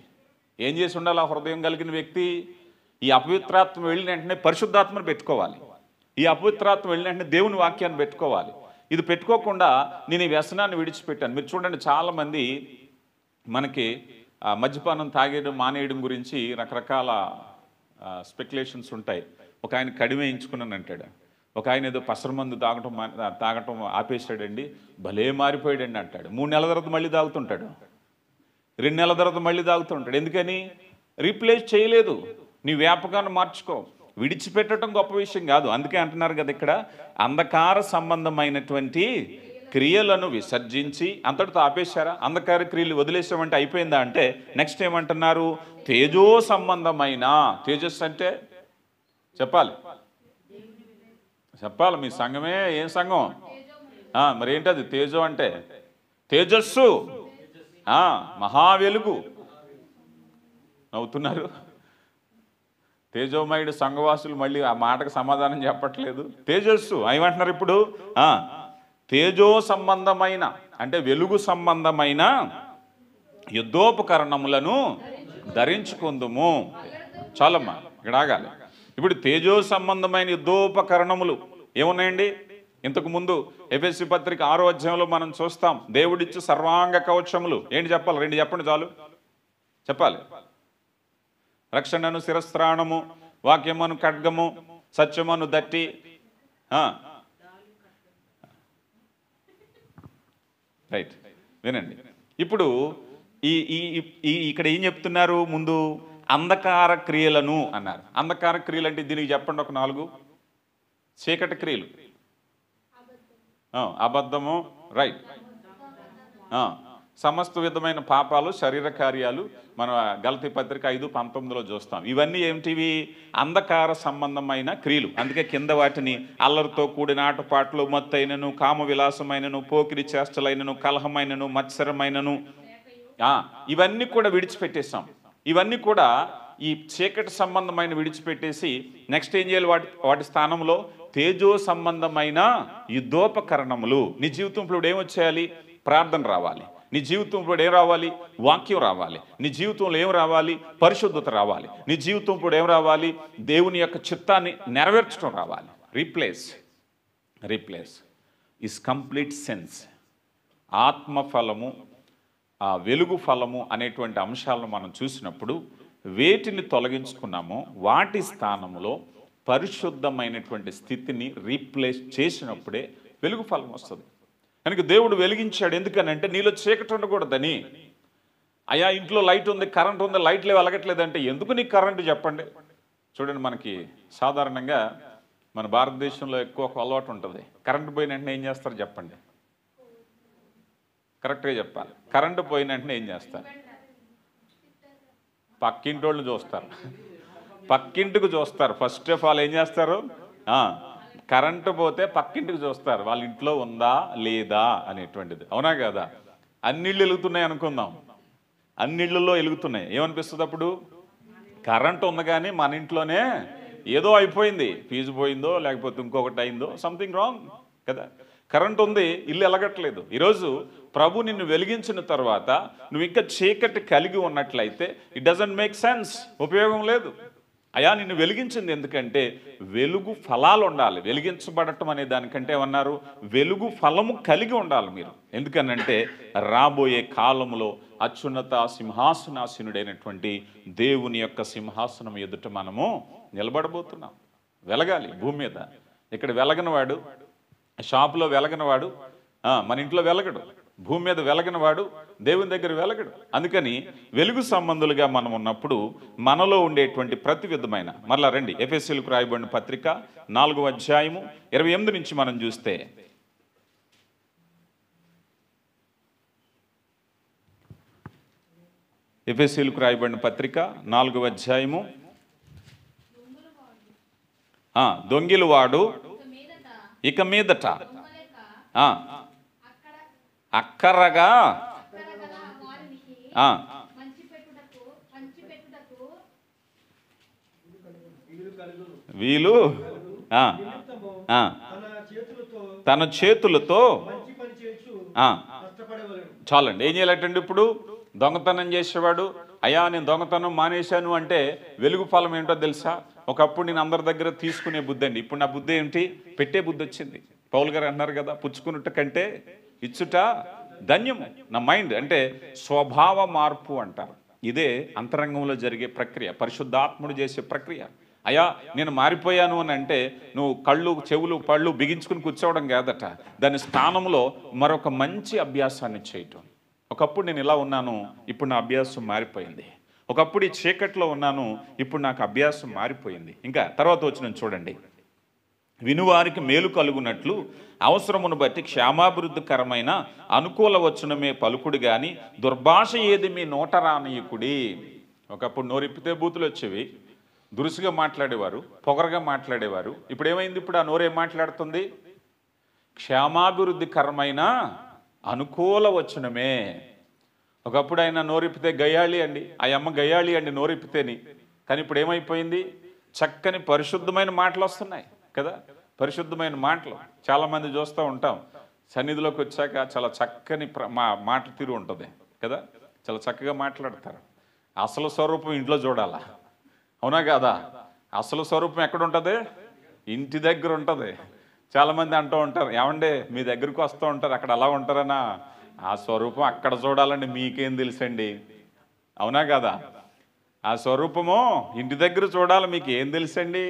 ఏం చేసి ఉండాలి ఆ హృదయం కలిగిన వ్యక్తి? ఈ అపవిత్రాత్మ వెళ్ళిన వెంటనే పరిశుద్ధాత్మను పెట్టుకోవాలి. ఈ అపవిత్రాత్మ వెళ్ళిన వెంటనే దేవుని వాక్యాన్ని పెట్టుకోవాలి. ఇది పెట్టుకోకుండా నేను ఈ వ్యసనాన్ని విడిచిపెట్టాను. మీరు చూడండి, చాలామంది మనకి మద్యపానం తాగేయడం మానేయడం గురించి రకరకాల స్పెక్యులేషన్స్ ఉంటాయి. ఒక ఆయన కడిమే ఎంచుకున్నాను అంటాడు, ఒక ఆయన ఏదో పసరమందు తాగటం ఆపేసాడండి, భలే మారిపోయాడండి అంటాడు. 3 నెలల తర్వాత మళ్ళీ తాగుతుంటాడు, 2 నెలల తర్వాత మళ్ళీ తాగుతుంటాడు. ఎందుకని? రీప్లేస్ చేయలేదు. నీ వ్యాపకాన్ని మార్చుకో. విడిచిపెట్టడం గొప్ప విషయం కాదు. అందుకే అంటున్నారు కదా ఇక్కడ, అంధకార సంబంధమైనటువంటి క్రియలను విసర్జించి. అంతటితో ఆపేశారా? అంధకార క్రియలు వదిలేసామంటే అయిపోయిందా అంటే నెక్స్ట్ ఏమంటున్నారు? తేజో సంబంధమైన. తేజస్సు అంటే చెప్పాలి మీ సంఘమే. ఏం సంఘం? మరి ఏంటది తేజో అంటే? తేజస్సు, మహావెలుగు. నవ్వుతున్నారు. తేజోమయుడు సంఘవాసులు మళ్ళీ ఆ మాటకు సమాధానం చెప్పట్లేదు. తేజస్సు ఏమంటున్నారు ఇప్పుడు? తేజో సంబంధమైన అంటే వెలుగు సంబంధమైన యుద్ధోపకరణములను ధరించుకుందుము. చాలమ్మా, ఇక్కడ ఆగాలి. ఇప్పుడు తేజో సంబంధమైన యుద్ధోపకరణములు ఏమున్నాయండి? ఇంతకు ముందు ఎఫెసీ పత్రిక 6వ అధ్యాయంలో మనం చూస్తాం, దేవుడిచ్చు సర్వాంగ కవచములు. ఏంటి చెప్పాలి? 2 చెప్పండి చాలు. చెప్పాలి. రక్షణను శిరస్త్రాణము, వాక్యమను ఖడ్గము, సత్యమను దట్టి. రైట్, వినండి. ఇప్పుడు ఇక్కడ ఏం చెప్తున్నారు? ముందు అంధకార క్రియలను అన్నారు. అంధకార క్రియలు అంటే దీనికి చెప్పండి ఒక 4. చీకటి క్రియలు, అబద్ధము, రైట్, సమస్త విధమైన పాపాలు, శరీర కార్యాలు మన గలతీ పత్రిక 5:19లో చూస్తాం. ఇవన్నీ ఏమిటివి? అంధకార సంబంధమైన క్రియలు. అందుకే కింద వాటిని అల్లరితో కూడిన ఆటపాట్లు, మత్తైనను, కామ విలాసమైనను, పోకిరి చేష్టలైనను, కలహమైనను, మత్సరమైనను, ఇవన్నీ కూడా విడిచిపెట్టేస్తాం. ఇవన్నీ కూడా ఈ చీకటి సంబంధమైన విడిచిపెట్టేసి నెక్స్ట్ ఏం చేయాలి? వాటి స్థానంలో తేజో సంబంధమైన యుద్ధోపకరణములు. నీ జీవితంలో ఏమొచ్చేయాలి? ప్రార్థన రావాలి. నీ జీవితంలో ఏం రావాలి? వాక్యం రావాలి. నీ జీవితంలో ఏం రావాలి? పరిశుద్ధత రావాలి. నీ జీవితంలో ఏం రావాలి? దేవుని యొక్క చిత్తాన్ని నెరవేర్చడం రావాలి. Replace is complete sense. ఆత్మఫలము, ఆ వెలుగు ఫలము అనేటువంటి అంశాలను మనం చూసినప్పుడు వేటిని తొలగించుకున్నామో వాటి స్థానంలో పరిశుద్ధమైనటువంటి స్థితిని రీప్లేస్ చేసినప్పుడే వెలుగు ఫలం వస్తుంది. కనుక దేవుడు వెలిగించాడు. ఎందుకనంటే నీలో చీకటి ఉండకూడదని. అయ్యా ఇంట్లో లైట్ ఉంది, కరెంట్ ఉంది, లైట్లే వెలగట్లేదంటే ఎందుకు నీకు కరెంటు చెప్పండి? చూడండి, మనకి సాధారణంగా మన భారతదేశంలో ఎక్కువ అలవాటు ఉంటుంది. కరెంటు పోయిన వెంటనే ఏం చేస్తారు చెప్పండి? కరెక్ట్గా చెప్పాలి. కరెంటు పోయిన వెంటనే ఏం చేస్తారు? పక్కింటి వాళ్ళు చూస్తారు, పక్కింటికి చూస్తారు. ఫస్ట్ ఆఫ్ ఆల్ ఏం చేస్తారు? కరెంటు పోతే పక్కింటికి చూస్తారు, వాళ్ళ ఇంట్లో ఉందా లేదా అనేటువంటిది. అవునా కదా? అన్నిళ్ళు వెలుగుతున్నాయి అనుకుందాం, అన్నిళ్ళల్లో వెలుగుతున్నాయి. ఏమనిపిస్తుంది అప్పుడు? కరెంటు ఉంది కానీ మన ఇంట్లోనే ఏదో అయిపోయింది, ఫీజు పోయిందో లేకపోతే ఇంకొకటి అయిందో, సంథింగ్ రాంగ్ కదా. కరెంట్ ఉంది, ఇల్లు ఎలగట్లేదు. ఈరోజు ప్రభు నిన్ను వెలిగించిన తర్వాత నువ్వు ఇంకా చీకటి కలిగి ఉన్నట్లయితే ఇట్ డజంట్ మేక్ సెన్స్, ఉపయోగం లేదు. అయా నిన్ను వెలిగించింది ఎందుకంటే వెలుగు ఫలాలు ఉండాలి. వెలిగించబడటం అనే దానికంటే ఏమన్నారు? వెలుగు ఫలము కలిగి ఉండాలి మీరు. ఎందుకనంటే రాబోయే కాలంలో అత్యున్నత సింహాసనాసీనుడైనటువంటి దేవుని యొక్క సింహాసనం ఎదుట మనము నిలబడబోతున్నాం. వెలగాలి భూమి మీద. ఇక్కడ వెలగనవాడు, షాపులో వెలగనవాడు మన ఇంట్లో వెలగడు, భూమి మీద వెలగనవాడు దేవుని దగ్గర వెలగడు. అందుకని వెలుగు సంబంధులుగా మనం ఉన్నప్పుడు మనలో ఉండేటువంటి ప్రతి విధమైన, మరలా రండి ఎఫెసీయులకు రాయబడిన పత్రిక 4వ అధ్యాయము 28 నుంచి మనం చూస్తే, ఎఫెసీయులకు రాయబడిన పత్రిక 4వ అధ్యాయము, దొంగిలవాడు ఇక మీదట అక్కరగా వీలు తన చేతులతో చాలండి. ఏం చేయాలంటే ఇప్పుడు దొంగతనం చేసేవాడు, అయ్యా నేను దొంగతనం మానేశాను అంటే వెలుగు ఫలం ఏంటో తెలుసా? ఒకప్పుడు నేను అందరి దగ్గర తీసుకునే బుద్ధి అండి, ఇప్పుడు నా బుద్ధి ఏంటి? పెట్టే బుద్ధి వచ్చింది. పౌలు గారు అన్నారు కదా, పుచ్చుకున్నట్టు కంటే ఇచ్చుట ధన్యము. నా మైండ్ అంటే స్వభావ మార్పు అంటారు. ఇదే అంతరంగంలో జరిగే ప్రక్రియ, పరిశుద్ధాత్ముడు చేసే ప్రక్రియ. అయ్యా నేను మారిపోయాను అని అంటే నువ్వు కళ్ళు చెవులు పళ్ళు బిగించుకుని కూర్చోవడం కాదట, దాని స్థానంలో మరొక మంచి అభ్యాసాన్ని చేయటం. ఒకప్పుడు నేను ఇలా ఉన్నాను, ఇప్పుడు నా అభ్యాసం మారిపోయింది. ఒకప్పుడు ఈ చీకట్లో ఉన్నాను, ఇప్పుడు నాకు అభ్యాసం మారిపోయింది. ఇంకా తర్వాత వచ్చిన చూడండి, వినువారికి మేలు కలుగునట్లు అవసరమును బట్టి క్షేమాభివృద్ధికరమైన అనుకూల వచనమే పలుకుడు గాని దుర్భాష ఏది మీ నోట రానీయకుడి. ఒకప్పుడు నోరిప్పితే బూతులు వచ్చేవి, దురుసుగా మాట్లాడేవారు, పొగరగా మాట్లాడేవారు. ఇప్పుడు ఏమైంది? ఇప్పుడు ఆ నోరేం మాట్లాడుతుంది? క్షేమాభివృద్ధికరమైన అనుకూల వచనమే. ఒకప్పుడు ఆయన నోరిప్పితే గయ్యాళి అండి, ఆ అమ్మ గయ్యాళి అండి నోరిప్పితేని. కానీ ఇప్పుడు ఏమైపోయింది? చక్కని పరిశుద్ధమైన మాటలు వస్తున్నాయి కదా. పరిశుద్ధమైన మాటలు చాలామంది చూస్తూ ఉంటాం. సన్నిధిలోకి వచ్చాక చాలా చక్కని మాట తీరు ఉంటుంది కదా, చాలా చక్కగా మాట్లాడతారు. అసలు స్వరూపం ఇంట్లో చూడాలా, అవునా కాదా? అసలు స్వరూపం ఎక్కడ ఉంటుంది? ఇంటి దగ్గర ఉంటుంది. చాలామంది అంటూ ఉంటారు, ఏమండే మీ దగ్గరికి వస్తూ ఉంటారు, అక్కడ అలా ఉంటారనా? ఆ స్వరూపం అక్కడ చూడాలండి, మీకేం తెలుసండి? అవునా కదా? ఆ స్వరూపము ఇంటి దగ్గర చూడాలి, మీకు ఏం తెలుసండి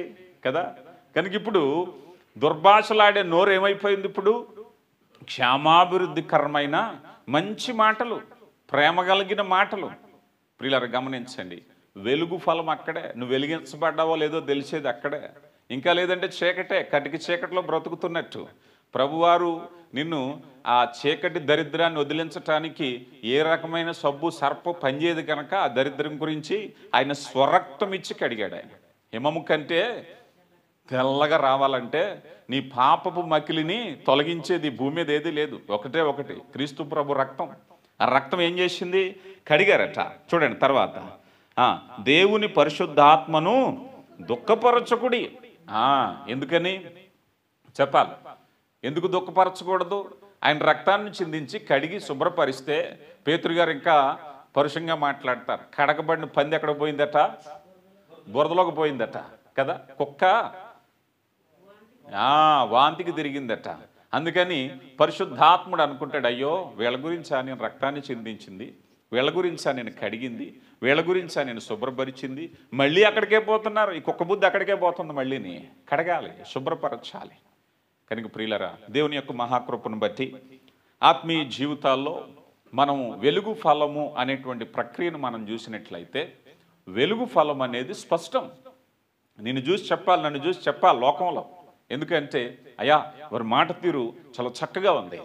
కదా? కనుక ఇప్పుడు దుర్భాషలాడే నోరు ఏమైపోయింది? ఇప్పుడు క్షేమాభివృద్ధికరమైన మంచి మాటలు, ప్రేమ కలిగిన మాటలు. ప్రియులారా గమనించండి, వెలుగు ఫలం అక్కడే. నువ్వు వెలిగించబడ్డావో లేదో తెలిసేది అక్కడే. ఇంకా లేదంటే చీకటే, కటికి చీకటిలో బ్రతుకుతున్నట్టు. ప్రభువారు నిన్ను ఆ చీకటి దరిద్రాన్ని వదిలించటానికి ఏ రకమైన సబ్బు సర్ప పనిచేయదు కనుక ఆ దరిద్రం గురించి ఆయన స్వరక్తం ఇచ్చి కడిగాడు. ఆయన హిమము కంటే తెల్లగా రావాలంటే నీ పాపపు మకిలిని తొలగించేది భూమి మీద ఏది లేదు, ఒకటే ఒకటి, క్రీస్తు ప్రభు రక్తం. ఆ రక్తం ఏం చేసింది? కడిగారట. చూడండి తర్వాత, దేవుని పరిశుద్ధాత్మను దుఃఖపరచకుడి. ఎందుకని చెప్పాలి? ఎందుకు దుఃఖపరచకూడదు? ఆయన రక్తాన్ని చిందించి కడిగి శుభ్రపరిస్తే పేతురు గారు ఇంకా పరుషంగా మాట్లాడతారు. కడగబడిన పంది ఎక్కడ పోయిందట? బురదలోకి పోయిందట కదా. కుక్క వాంతికి తిరిగిందట. అందుకని పరిశుద్ధాత్ముడు అనుకుంటాడు, అయ్యో వీళ్ళ గురించా నేను రక్తాన్ని చిందించింది, వీళ్ళ గురించా నేను కడిగింది, వీళ్ళ గురించా నేను శుభ్రపరిచింది, మళ్ళీ అక్కడికే పోతున్నారు. ఈ కుక్క బుద్ధి అక్కడికే పోతుంది, మళ్ళీని కడగాలి, శుభ్రపరచాలి. కనుక ప్రియులరా, దేవుని యొక్క మహాకృపను బట్టి ఆత్మీయ జీవితాల్లో మనం వెలుగు ఫలము అనేటువంటి ప్రక్రియను మనం చూసినట్లయితే, వెలుగు ఫలం అనేది స్పష్టం. నిన్ను చూసి చెప్పాలి, నన్ను చూసి చెప్పాలి లోకంలో. ఎందుకంటే అయ్యా వారి మాట తీరు చాలా చక్కగా ఉంది,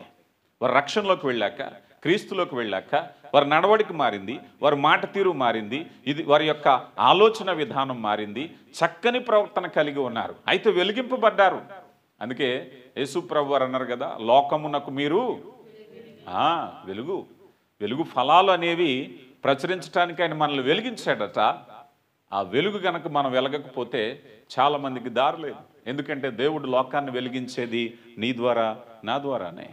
వారి రక్షణలోకి వెళ్ళాక, క్రీస్తులోకి వెళ్ళాక వారి నడవడిక మారింది, వారి మాట తీరు మారింది, ఇది వారి యొక్క ఆలోచన విధానం మారింది, చక్కని ప్రవర్తన కలిగి ఉన్నారు, అయితే వెలిగింపబడ్డారు. అందుకే యేసు ప్రభు వారు అన్నారు కదా, లోకమునకు మీరు వెలుగు. వెలుగు ఫలాలు అనేవి ప్రచురించడానికి ఆయన మనల్ని వెలిగించాడట. ఆ వెలుగు కనుక మనం వెలగకపోతే చాలామందికి దారి లేదు. ఎందుకంటే దేవుడు లోకాన్ని వెలిగించేది నీ ద్వారా, నా ద్వారానే.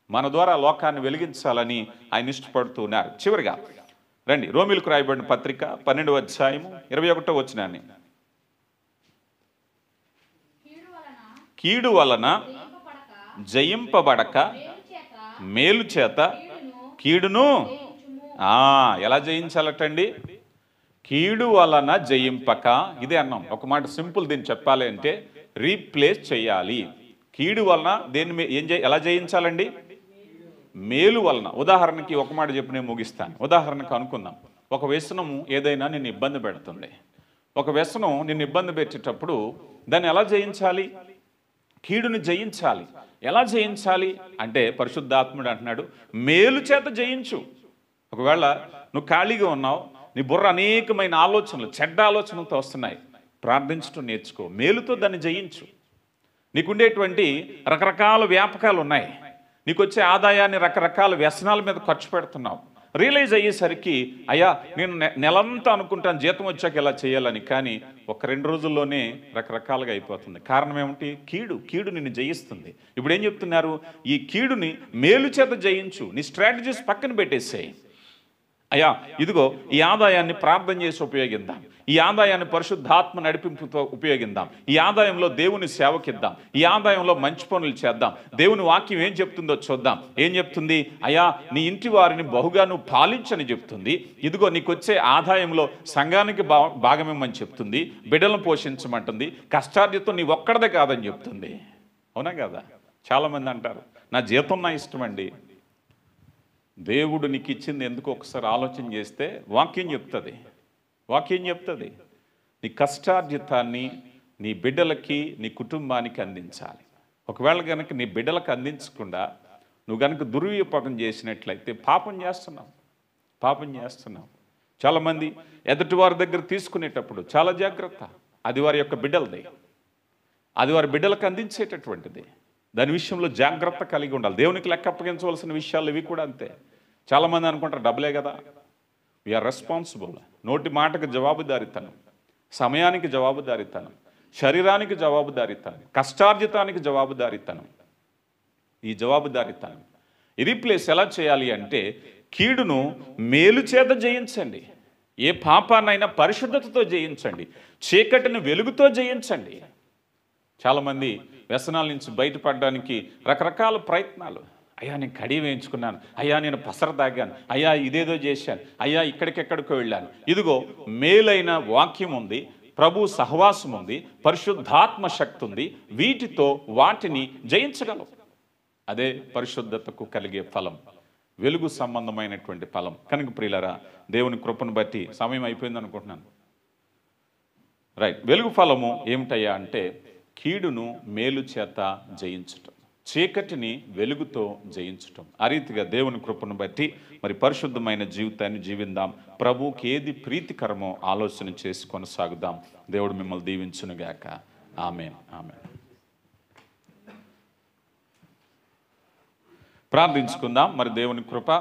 మన ద్వారా లోకాన్ని వెలిగించాలని ఆయన ఇష్టపడుతున్నారు. చివరిగా రండి, రోమిలకు రాయబడిన పత్రిక 12వ అధ్యాయము 21వ వచనాన్ని. కీడు వలన జయింపబడక మేలు చేత కీడును ఎలా జయించాలటండి? కీడు వలన జయింపక. ఇదే అన్నాం. ఒక మాట సింపుల్ దీన్ని చెప్పాలి అంటే రీప్లేస్ చేయాలి. కీడు వలన దేన్ని ఎలా జయించాలండి? మేలు వలన. ఉదాహరణకి ఒక మాట చెప్పి నేను ముగిస్తాను. ఉదాహరణకు అనుకుందాం, ఒక వ్యసనము ఏదైనా నిన్ను ఇబ్బంది పెడుతుంది. ఒక వ్యసనం నిన్ను ఇబ్బంది పెట్టేటప్పుడు దాన్ని ఎలా జయించాలి? కీడుని జయించాలి. ఎలా జయించాలి అంటే పరిశుద్ధాత్ముడు అంటున్నాడు, మేలు చేత జయించు. ఒకవేళ నువ్వు ఖాళీగా ఉన్నావు, నీ బుర్ర అనేకమైన ఆలోచనలు, చెడ్డ ఆలోచనలతో వస్తున్నాయి, ప్రార్థించడం నేర్చుకో, మేలుతో దాన్ని జయించు. నీకుండేటువంటి రకరకాల వ్యాపకాలు ఉన్నాయి, నీకు వచ్చే ఆదాయాన్ని రకరకాల వ్యసనాల మీద ఖర్చు పెడుతున్నావు. రియలైజ్ అయ్యేసరికి అయ్యా నేను నెలంతా అనుకుంటాను జీతం వచ్చాక ఇలా చేయాలని, కానీ ఒక 2 రోజుల్లోనే రకరకాలుగా అయిపోతుంది. కారణం ఏమిటి? కీడు నిన్ను జయిస్తుంది. ఇప్పుడు ఏం చెప్తున్నారు? ఈ కీడుని మేలు చేత జయించు. నీ స్ట్రాటజీస్ పక్కన పెట్టేసేయి. అయ్యా ఇదిగో ఈ ఆదాయాన్ని ప్రార్థన చేసి ఉపయోగిద్దాం, ఈ ఆదాయాన్ని పరిశుద్ధాత్మ నడిపింపుతో ఉపయోగిద్దాం, ఈ ఆదాయంలో దేవుని సేవకిద్దాం, ఈ ఆదాయంలో మంచి పనులు చేద్దాం, దేవుని వాక్యం ఏం చెప్తుందో చూద్దాం. ఏం చెప్తుంది? అయ్యా నీ ఇంటి వారిని బహుగా నువ్వు పాలించని చెప్తుంది. ఇదిగో నీకు వచ్చే ఆదాయంలో సంఘానికి భాగమేమని చెప్తుంది, బిడ్డలను పోషించమంటుంది, కష్టార్జితో నీ ఒక్కడదే కాదని చెప్తుంది. అవునా కదా? చాలామంది అంటారు నా జీతం నా ఇష్టం అండి. దేవుడు నీకు ఇచ్చింది ఎందుకు ఒకసారి ఆలోచన చేస్తే వాక్యం చెప్తుంది. నీ కష్టార్జితాన్ని నీ బిడ్డలకి, నీ కుటుంబానికి అందించాలి. ఒకవేళ కనుక నీ బిడ్డలకు అందించకుండా నువ్వు కనుక దుర్వినియోగం చేసినట్లయితే పాపం చేస్తున్నావు. చాలామంది ఎదుటి వారి దగ్గర తీసుకునేటప్పుడు చాలా జాగ్రత్త. అది వారి యొక్క బిడ్డలది, అది వారి బిడ్డలకు అందించేటటువంటిది. దాని విషయంలో జాగ్రత్త కలిగి ఉండాలి. దేవునికి లెక్క అప్పగించవలసిన విషయాలు ఇవి కూడా అంతే. చాలామంది అనుకుంటారు డబ్బులే కదా. We are responsible. నోటి మాటకు జవాబుదారితనం, సమయానికి జవాబుదారితనం, శరీరానికి జవాబుదారితనం, కష్టార్జితానికి జవాబుదారితనం. ఈ జవాబుదారితనం రీప్లేస్ ఎలా చేయాలి అంటే కీడును మేలు చేత జయించండి. ఏ పాపాన్నైనా పరిశుద్ధతతో జయించండి, చీకటిని వెలుగుతో జయించండి. చాలామంది వ్యసనాల నుంచి బయటపడడానికి రకరకాల ప్రయత్నాలు. అయ్యా నేను కడి వేయించుకున్నాను, అయ్యా నేను పసర తాగాను, అయ్యా ఇదేదో చేశాను, అయ్యా ఇక్కడికెక్కడికో వెళ్ళాను. ఇదిగో మేలైన వాక్యం ఉంది, ప్రభు సహవాసం ఉంది, పరిశుద్ధాత్మ శక్తి ఉంది. వీటితో వాటిని జయించగలవు. అదే పరిశుద్ధతకు కలిగే ఫలం, వెలుగు సంబంధమైనటువంటి ఫలం. కనుక ప్రియులారా, దేవుని కృపను బట్టి సమయం అయిపోయింది అనుకుంటున్నాను. రైట్. వెలుగు ఫలము ఏమిటయ్యా అంటే కీడును మేలు చేత జయించటం, చీకటిని వెలుగుతో జయించటం. ఆ రీతిగా దేవుని కృపను బట్టి మరి పరిశుద్ధమైన జీవితాన్ని జీవిద్దాం. ప్రభువుకి ఏది ప్రీతికరమో ఆలోచన చేసి కొనసాగుదాం. దేవుడు మిమ్మల్ని దీవించునుగాక. ఆమేన్. ఆమేన్. ప్రార్థించుకుందాం. మరి దేవుని కృప,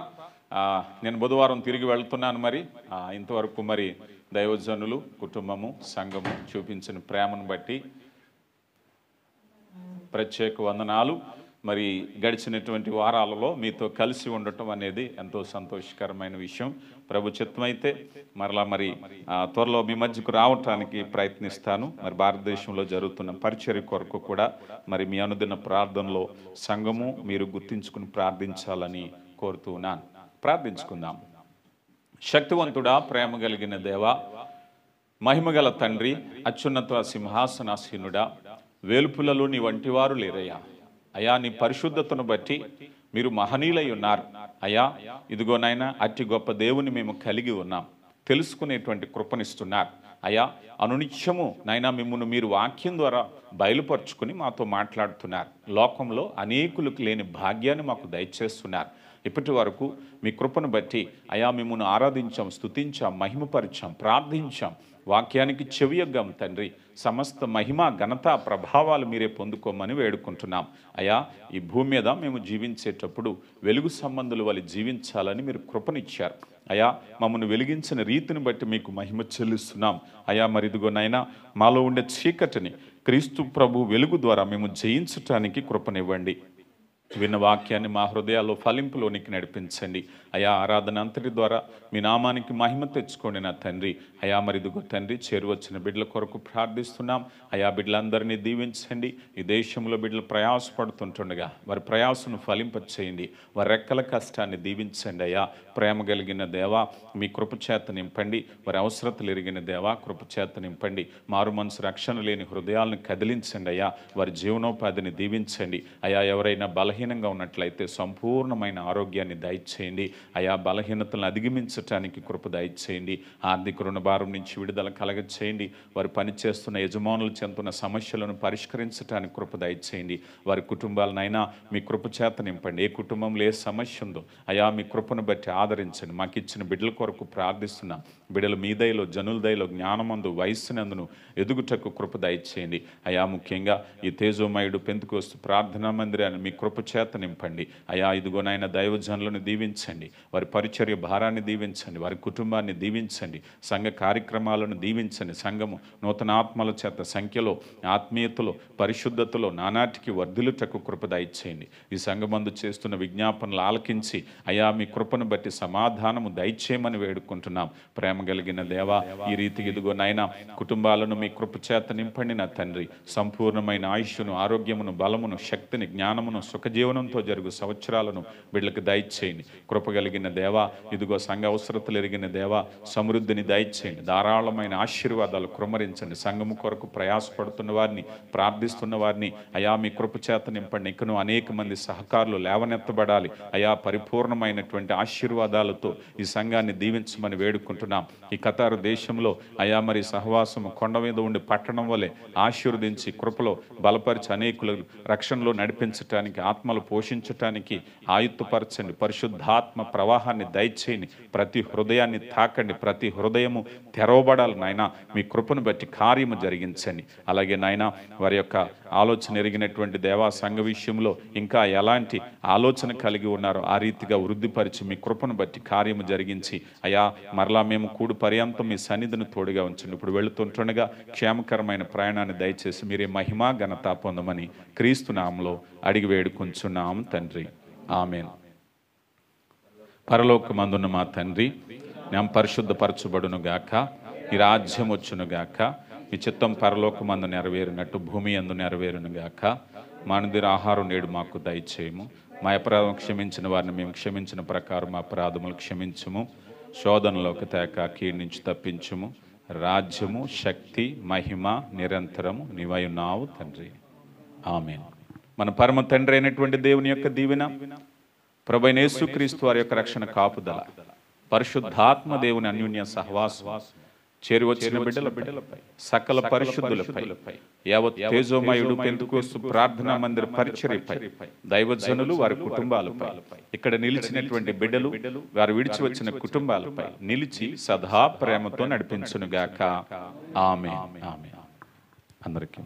నేను బుధవారం తిరిగి వెళ్తున్నాను. మరి ఇంతవరకు మరి దైవజనులు, కుటుంబము, సంఘము చూపించిన ప్రేమను బట్టి ప్రత్యేక వందనాలు. మరి గడిచినటువంటి వారాలలో మీతో కలిసి ఉండటం అనేది ఎంతో సంతోషకరమైన విషయం. ప్రభు చిత్తమైతే మరలా మరి త్వరలో మీ మధ్యకు రావటానికి ప్రయత్నిస్తాను. మరి భారతదేశంలో జరుగుతున్న పరిచర్య కొరకు కూడా మరి మీ అనుదిన ప్రార్థనలో సంఘము మీరు గుర్తించుకుని ప్రార్థించాలని కోరుతున్నాను. ప్రార్థించుకుందాం. శక్తివంతుడా, ప్రేమ కలిగిన దేవా, మహిమగల తండ్రి, అత్యున్నత సింహాసనాసీనుడా, వేలుపులలో నీ వంటివారు లేరయ్యా. అయా నీ పరిశుద్ధతను బట్టి మీరు మహనీయులై ఉన్నారు. అయా ఇదిగోనైనా అతి గొప్ప దేవుని మేము కలిగి ఉన్నాం, తెలుసుకునేటువంటి కృపనిస్తున్నారు. అయా అనునిత్యము నైనా మిమ్మల్ని మీరు వాక్యం ద్వారా బయలుపరుచుకుని మాతో మాట్లాడుతున్నారు. లోకంలో అనేకులకు లేని భాగ్యాన్ని మాకు దయచేస్తున్నారు. ఇప్పటి వరకు మీ కృపను బట్టి అయా మిమ్మల్ని ఆరాధించాం, స్తుతించాం, మహిమపరిచాం, ప్రార్థించాం, వాక్యానికి చెవియొగ్గాం తండ్రి. సమస్త మహిమ, ఘనత, ప్రభావాలు మీరే పొందుకోమని వేడుకుంటున్నాం. అయా ఈ భూమి మీద మేము జీవించేటప్పుడు వెలుగు సంబంధుల వల్ల జీవించాలని మీరు కృపనిచ్చారు. అయా మమ్మల్ని వెలిగించిన రీతిని బట్టి మీకు మహిమ చెల్లిస్తున్నాం. అయా మరి ఇదిగోనైనా మాలో ఉండే చీకటిని క్రీస్తు ప్రభు వెలుగు ద్వారా మేము జయించటానికి కృపనివ్వండి. విన్న వాక్యాన్ని మా హృదయాల్లో ఫలింపులోనికి నడిపించండి. అయా ఆరాధన అంతటి ద్వారా మీ నామానికి మహిమ తెచ్చుకోండి నా తండ్రి. అయా మరి ఇదిగో తండ్రి, చేరువచ్చిన బిడ్డల కొరకు ప్రార్థిస్తున్నాం. అయా బిడ్డలందరినీ దీవించండి. ఈ దేశంలో బిడ్డలు ప్రయాసపడుతుంటుండగా వారి ప్రయాసను ఫలింపచేయండి. వారి రెక్కల కష్టాన్ని దీవించండి. అయా ప్రేమ కలిగిన దేవా, మీ కృపచేత నింపండి. వారి అవసరతలు ఎరిగిన దేవా, కృపచేత నింపండి. మారు మనసు రక్షణ లేని హృదయాలను కదిలించండి. అయా వారి జీవనోపాధిని దీవించండి. అయా ఎవరైనా బలహీనంగా ఉన్నట్లయితే సంపూర్ణమైన ఆరోగ్యాన్ని దయచేయండి. అయా బలహీనతలను అధిగమించటానికి కృప దయచేయండి. ఆర్థిక రుణభారం నుంచి విడుదల కలగచేయండి. వారు పనిచేస్తున్న యజమానులు చెందుతున్న సమస్యలను పరిష్కరించడానికి కృప దయచేయండి. వారి కుటుంబాలనైనా మీ కృప చేత నింపండి. ఏ కుటుంబంలో ఏ సమస్య ఉందో అయా మీ కృపను బట్టి ఆదరించండి. మాకు ఇచ్చిన బిడ్డల కొరకు ప్రార్థిస్తున్నాం. బిడ్డలు మీ దయలో, జనుల దయలో, జ్ఞానమందు, వయస్సునందును ఎదుగుటకు కృప దయచేయండి. అయా ముఖ్యంగా ఈ తేజోమయుడు పెంతుకోస్తు ప్రార్థనా మందిరాన్ని మీ కృప చేత నింపండి. అయా ఇదిగోనైనా దైవజనులను దీవించండి. వారి పరిచర్య భారాన్ని దీవించండి. వారి కుటుంబాన్ని దీవించండి. సంఘ కార్యక్రమాలను దీవించండి. సంఘము నూతన ఆత్మల చేత సంఖ్యలో, ఆత్మీయతలో, పరిశుద్ధతలో నానాటికి వర్ధిల్లుటకు కృప దయచేయండి. ఈ సంఘమందు చేస్తున్న విజ్ఞాపనలు ఆలకించి అయా మీ కృపను బట్టి సమాధానము దయచేయమని వేడుకుంటున్నాం. ప్రేమ కలిగిన దేవా, ఈ రీతికి ఇదిగోనైనా కుటుంబాలను మీ కృప చేత నింపండి నా తండ్రి. సంపూర్ణమైన ఆయుష్ను, ఆరోగ్యమును, బలమును, శక్తిని, జ్ఞానమును, సుఖజీవనంతో జరుగు సంవత్సరాలను బిడ్డలకు దయచేయండి. కృప కలిగిన దేవా, ఇదిగో సంఘ అవసరతలు ఎరిగిన దేవా, సమృద్ధిని దయచేయండి. ధారాళమైన ఆశీర్వాదాలు కృమ్మరించండి. సంఘము కొరకు ప్రయాసపడుతున్న వారిని, ప్రార్థిస్తున్న వారిని అయా మీ కృప చేత నింపండి. ఇంకను అనేక మంది సహకారులు లేవనెత్తబడాలి. అయా పరిపూర్ణమైనటువంటి ఆశీర్వాదాలతో ఈ సంఘాన్ని దీవించమని వేడుకుంటున్నాం. ఈ ఖతారు దేశంలో అయా మరి సహవాసము కొండ మీద ఉండి పట్టణం వలె ఆశీర్వదించి కృపలో బలపరిచి అనేకులు రక్షణలో నడిపించటానికి, ఆత్మలు పోషించటానికి ఆయుత్తపరచండి. పరిశుద్ధాత్మ ప్రవాహాన్ని దయచేయండి. ప్రతి హృదయాన్ని తాకండి. ప్రతి హృదయము తెరవబడాలి నాయన. మీ కృపను బట్టి కార్యము జరిగించండి. అలాగే నాయన వారి యొక్క ఆలోచన ఎరిగినటువంటి దేవా సంఘ విషయంలో ఇంకా ఎలాంటి ఆలోచన కలిగి ఉన్నారో ఆ రీతిగా వృద్ధిపరిచి మీ కృపను బట్టి కార్యము జరిగించి అయా మరలా మేము కూడు పర్యంతం మీ సన్నిధిని తోడుగా ఉంచండి. ఇప్పుడు వెళుతుంటుండగా క్షేమకరమైన ప్రయాణాన్ని దయచేసి మీరే మహిమా ఘనత పొందమని క్రీస్తు నామములో అడిగి వేడుకొంచున్నాము తండ్రి. ఆమేన్. పరలోకమందున్న మా తండ్రి, నేను పరిశుద్ధపరచబడును గాక, నీ రాజ్యం వచ్చును గాక, మీ చిత్తం పరలోకమందు నెరవేరినట్టు భూమి యందు నెరవేరును గాక. మా అనుదిన ఆహారం నేడు మాకు దయచేయము. మా అపరాధం క్షమించిన వారిని మేము క్షమించిన ప్రకారం మా అపరాధములు క్షమించుము. శోధనలోకి తేక కీడు నుంచి తప్పించుము. రాజ్యము, శక్తి, మహిమ నిరంతరము నీవై ఉన్నావు తండ్రి. ఆమేన్. మన పరమ తండ్రి అయినటువంటి దేవుని యొక్క దీవెన, ప్రభువైన యేసుక్రీస్తు వారి యొక్క రక్షణ కాపుదల, పరిశుద్ధాత్మ దేవుని అన్యోన్య సహవాసం చేరి వచ్చిన బిడ్డలపై, సకల పరిశుద్ధులపై, యావత్ తేజోమయుడు పెంతుకోస్తు ప్రార్థనా మందిర పరిచర్యపై, దైవజనులు వారి కుటుంబాలపై, ఇక్కడ నిలిచినటువంటి బిడ్డలు వారు విడిచి వచ్చిన కుటుంబాలపై నిలిచి సదా ప్రేమతో నడిపించునుగాక. ఆమేన్. ఆమేన్. అందరికీ